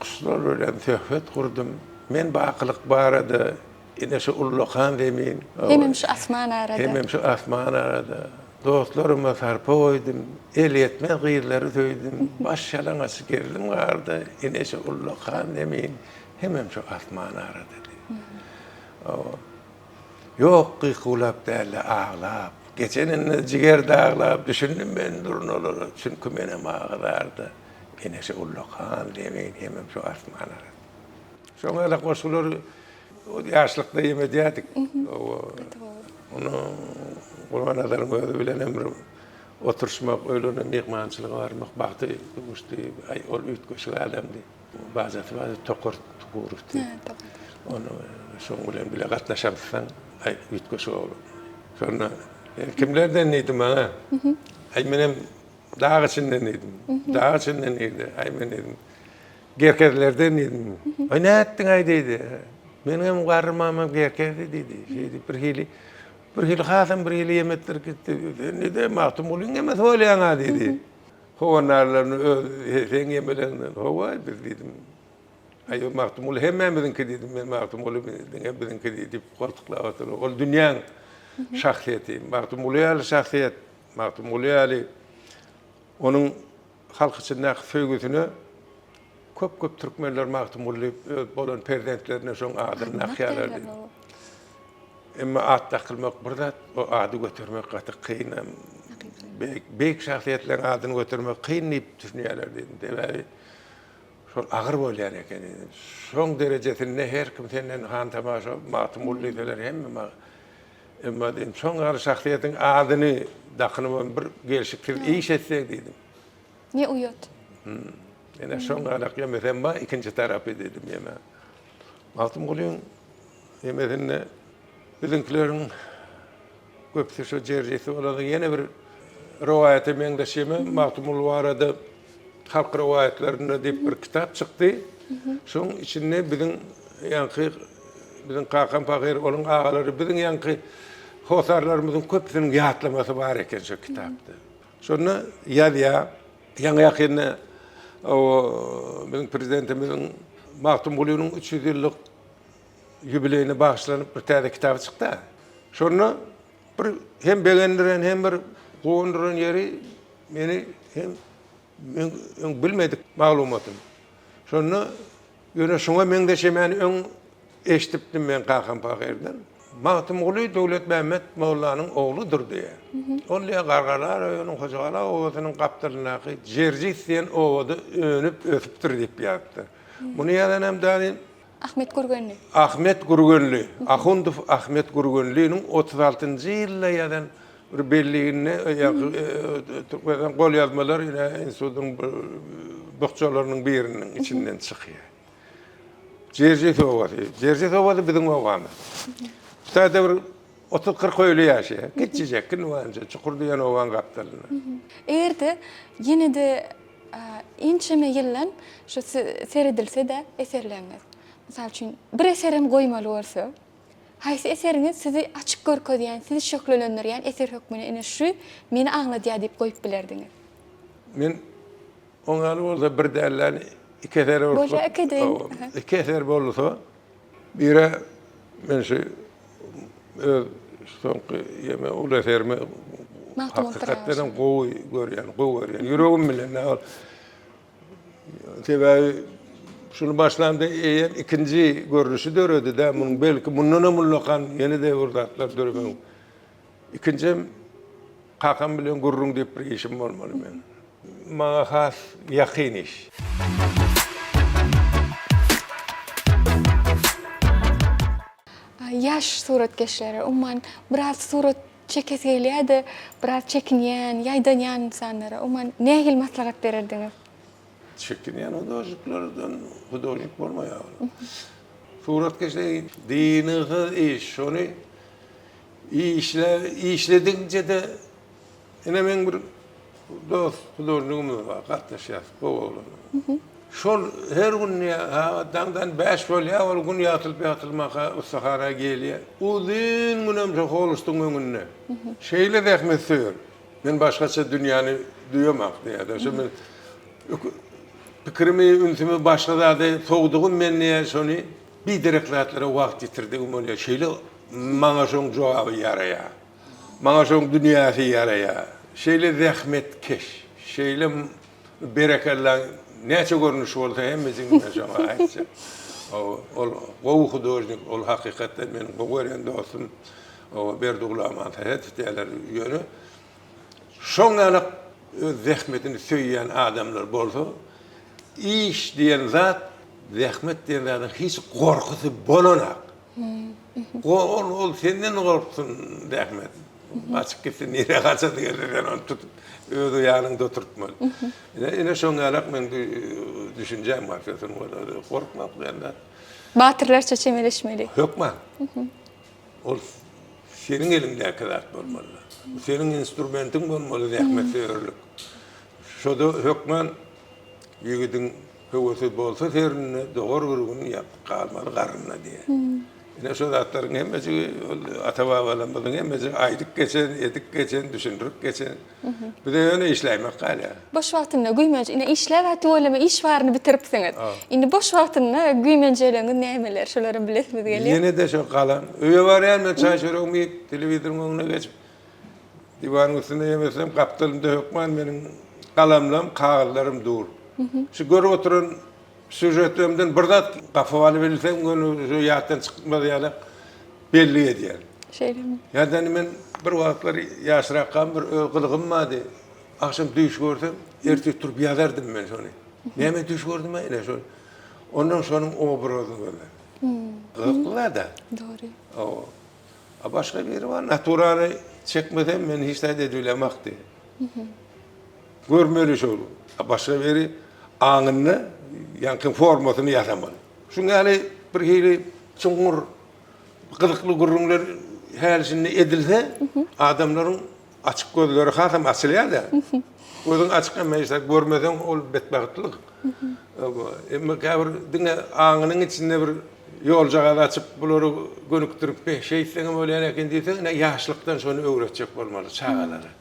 Kuşlar bilen töhfet kurdum. Men baqylyk barady. Ine şu Ulluhan demin. Hemem şu asman arada. Hemem şu asman arada. Dostlaryma sarpa oýdum. El yetmez gyrlary söýdüm. Baş şalaňasy gerdim gardy. Ine şu Ulluhan demin. Hemem şu asman arada dedi. Yok gıkulap däle ağlap. Geçenini jiger dağlap düşündüm ben durun olur. Çünkü menem ağlardı. Ene şu Ulluhan demeyin hemem şu asmanlara. Şoňa goşular o ýaşlykda ýemedýädik. Onu Gurban adalyň özü bilen emri oturşmak, öýlene mehmançylyga barmak bagty guşdy. Ay ol ütköşü adamdy. Bazaty tokurt gurupdy. Onu şoň bilen bile gatnaşamsaň ay ütköşü olur. Sonra kimlerden neydim bana? Ay menem dağ içinden neydim. Dağ içinden neydi. Ay menem gerkerlerden neydim. Ay ne ettin ay deydi. Menem garrymamam gerkerdi deydi. Bir hili hasam bir hili yemetler gitti. Ne de mahtum olun emes olyaňa deydi. Howanarlaryny sen yemelen howa bir deydim. Ay mahtum ol hemmemizin dedim. Men mahtum ol hemmemizin deyip koltukla oturup. Ol dünýäň şahsiýeti, mahtum bolýaly şahsiýet, mahtum bolýaly onuň halk içindäki söýgüsini köp türkmenler mahtum bolyp bolan perzentlerine şoň adyny nakýalardy. Emma at takylmak bir zat, o ady götürmek gaty kyn. Beýik şahsiýetler adyny götürmek kyn diýip düşünýärler dedim. Debäri şol agyr bolýar eken. Şoň derejesinde her kim senden han tamaşa mahtum bolýarlar hemme emma dedim, şoň agyr şahsiýetiň adyny dakynyma bir gelşikdir iş etsek dedim. Ne uyot? Ene şoň agyr ýemesem ikinji tarapy dedim ýeme. Mahtum bolýan ýemesinde bizimkilerin köpüsi şu jerjesi bolady ýene bir riwayaty meňdeşime mahtumul warada halk riwayatlaryna diýip bir kitap çykdy. Şoň içinde bizim Kakan Pagir onun ağaları bizim ýanky hosarlarymyzyň köpüsiniň ýatlamasy bar eken şu kitapda. Şonu ýa-ýa ýaňy ýakynda o bizim prezidentimiziň mahtum bolýanyň 300 ýyllyk jubileyine bağışlanıp bir tane kitap çykdy. Şonu bir hem beğendiren hem bir goýunduran ýeri meni hem bilmedik maglumatym. Şonu ýöne şoňa meňdeşemän öň eşitipdim men Kakan Pagirden. Mahtum Ulu Döwlet Mehmet Mollanyň ogludur diýe. Ol ýa gargalar öýüniň hojagala owasynyň gapdyrynaky jerji sen owady önüp ösüpdir diýip ýatdy. Muny ýadan hem dany Ahmet Gurgönlü. Ahundov Ahmet Gurgönlü'nün 36-njy ýylda ýadan bir belligine Türkmen gol ýazmalar ýa institutyň bokçalarynyň biriniň içinden çykýar. Jerji owady biziň owamy. Täze bir 30-40 öyle yaşaya. Geçecek ki nuvanca. Çukur diyen ovan kaptalına. Eğerde yine de inçeme yıllan şu seyredilse de eserleriniz. Misal üçün bir eserim koymalı olsa, haysi eseriniz sizi açık görkezýän, sizi şöklendirýän eser hökmüne ine şu meni aňladýar diýip goýup bilerdiňiz. Men oňaly bolsa bir dälläni iki eser Bolsa olsa. iki deň. İki eser bolsa bire men şu soňky ýeme ul eserimi hakikaten gowy görýän. Yüregim bilen näl. Sebäbi şunu başlandı eýer ikinji görüşü döredi de bunun belki bundan mullakan ýene de urdatlar dörmem. İkinjim kakam bilen gurrun diýip bir işim bolmaly men. Maňa has ýakyn iş. Yaş suratkeşleri, umman biraz surat çekesi gelýärdi, biraz çekinýän, ýaýdanýan insanlara, umman nähil maslahat bererdiňiz? Çekinen hudojnik bolmaýar. Suratkeşler diniňi iş, şonu işlediňçe de ene men bir dost hudojnigim bar, gatnaşýar, gowy. Şol her gün dağdan 5 bolýar, ol gün ýatylmaka Sahara gelýär. Uzun günem holuşdyň öňünde. Şeýle zähmet söýür. Men başgaça dünýäni duýamak diýär. Şo men pikirimi, ünsümi başga zady sowdugym men näme şonu bir direklatlara wagt ýitirdigim bolýar. Şeýle maňa şoň jogaby ýaraýar. Maňa şoň dünýäsi ýaraýar. Şeýle zähmet keş. Şeýle berekeller näçe görnüş bolsa hemmezin näçe aýtsa. Ol gowy hudojnik, ol hakykatda men görýän dostum, o Berduglaman tähet diýerler ýöne. Şoňa öz zähmetini söýýän adamlar bolsa, iş diýen zat, zähmet diýen zatdan hiç gorkusy bolanak. Ol senden gorksun zähmet. Açık gitsin, nere kaça diýerler, onu tutup öýde ýanynda oturtmaly. Ine şoňa men düşünjem var, gorkmak bilen. Batyrlarça çemeleşmeli. Hökman. Ol senin elinde kadar bolmaly. Senin instrumentin bolmaly zähmet söýerlik. Şoda hökman ýigidin höwesi bolsa serini dogry bir gün ýap galmaly garryna diýär. Ine şo zatlaryň hemmesi ata-babalarymyzyň hemmesi aýdyk geçen, edik geçen, düşündirip geçen. Bir de ýöne işläýmek galä. Boş wagtynda güýmenç, ine işläp hätti bolama iş baryny bitiripsiňiz. Indi boş wagtynda güýmençeleňiz nämeler, şolary bilesmiz gelýär. Ýene de şo galan. Öýe barýan men çaý şöregmi telewizionyň öňüne geçip divanyň üstünde ýemesem gapdalymda hökman meniň galamlarym, kagazlarym dur. Şu görüp oturan süjetlerimden bir zat gafawaly bilsem, onu ýatdan çykmady ýaly belli edýär. Şeýlemi? Ýa-da men bir wagtlar ýaşrakam bir ılgym bady. Akşam düş görsem, ertek turup ýazardym men şonu. Näme düş gördüm men ine şonu. Ondan şonuň obrazyny görler. Ilgılar da. Doğru. A başga biri var, naturany çekmeden men hiç de edilemakdy. Görmeli şol. A başga biri aňyny ýankyn formasyny ýasamaly. Şuňaly bir hili çoňur gyzykly gurrunlar hälisinde edilse, adamlaryň açyk gözleri hasam açylýar da. Gözüň açyk emesler görmeden ol betbagtlyk. Emma käbir diňe aňynyň içinde bir ýol jagaly açyp bulary gönükdirip şeýsleňe bolýan eken diýsen, ýaşlykdan şonu öwretjek bolmaly çagalary.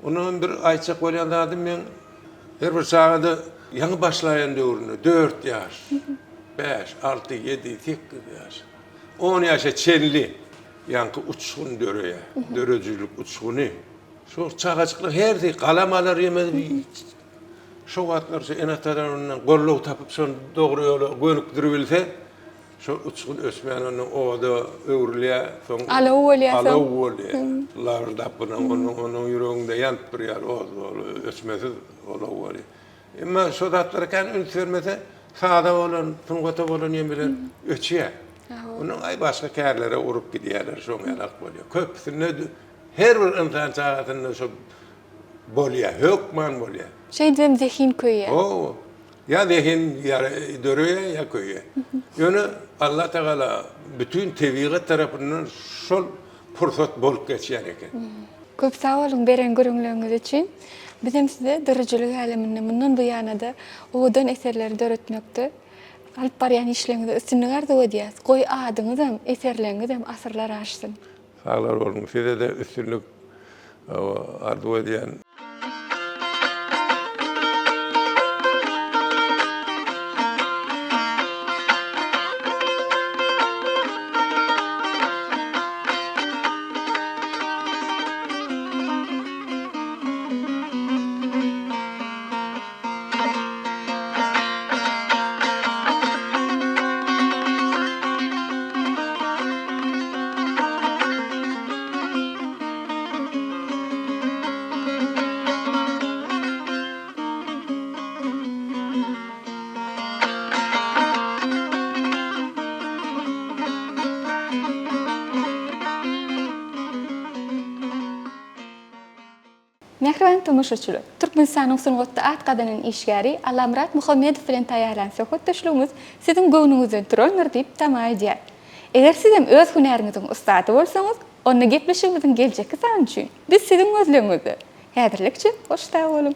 Onun bir aýtjak bolýan zady men her bir çagada ýaňy başlaýan döwründe 4 ýaş, 5, 6, 7, 8 ýaş, 10 ýaşa çenli ýaňky uçgun döreýär, dörejülik uçguny. Şo çagajyklyk herdi galamalar ýemedi. Şo wagtlar şu enatalaryndan gollok tapyp şonu dogry ýola gönükdirip bilse, şo uçgun ösmeýän onuň oda öwrilýär, soň alawolýar. Lardap onuň ýüreginde ýanyp durýar, ösmesiz olawolýar. Emma şo zatlar kan üns vermese, sada bolan, tuňgata bolan ýemler öçýär. Onuň ay başga kärlere urup gidýärler, şoňalak bolýar. Köpsine her bir insan çagatynda şo bolýar, hökman bolýar. Şeýdem zehin köýýär. Ya zehin döreýär ya köýýär. Ýöne Allah Teala bütün tebigat tarapyndan şol fursat bolup geçýär eken. Köp sağ olun beren görüňleriniz üçin. Biz hem size dörjülük aleminde mundan bu ýanada odan eserleri döretmekde alyp barýan işlerinizi üstünlük arzu edýäs. Goý adyňyz hem eserleriniz hem asyrlar aşsyn. Sağlar olun. Size de üstünlük arzu edýän. Mehriban tomoshaçylar, Türkmenistanyň sungatda at gadanyň işgäri Alamrat Muhammedow bilen taýýarlansa hötdeşligimiz siziň göwnüňizden turanlar diýip tamam edýär. Eger siz hem öz hünäriňiziň ustady bolsaňyz, onda gepleşigimiziň geljeki sany üçin biz siziň gözleňizde. Häzirlikçe hoşta bolun.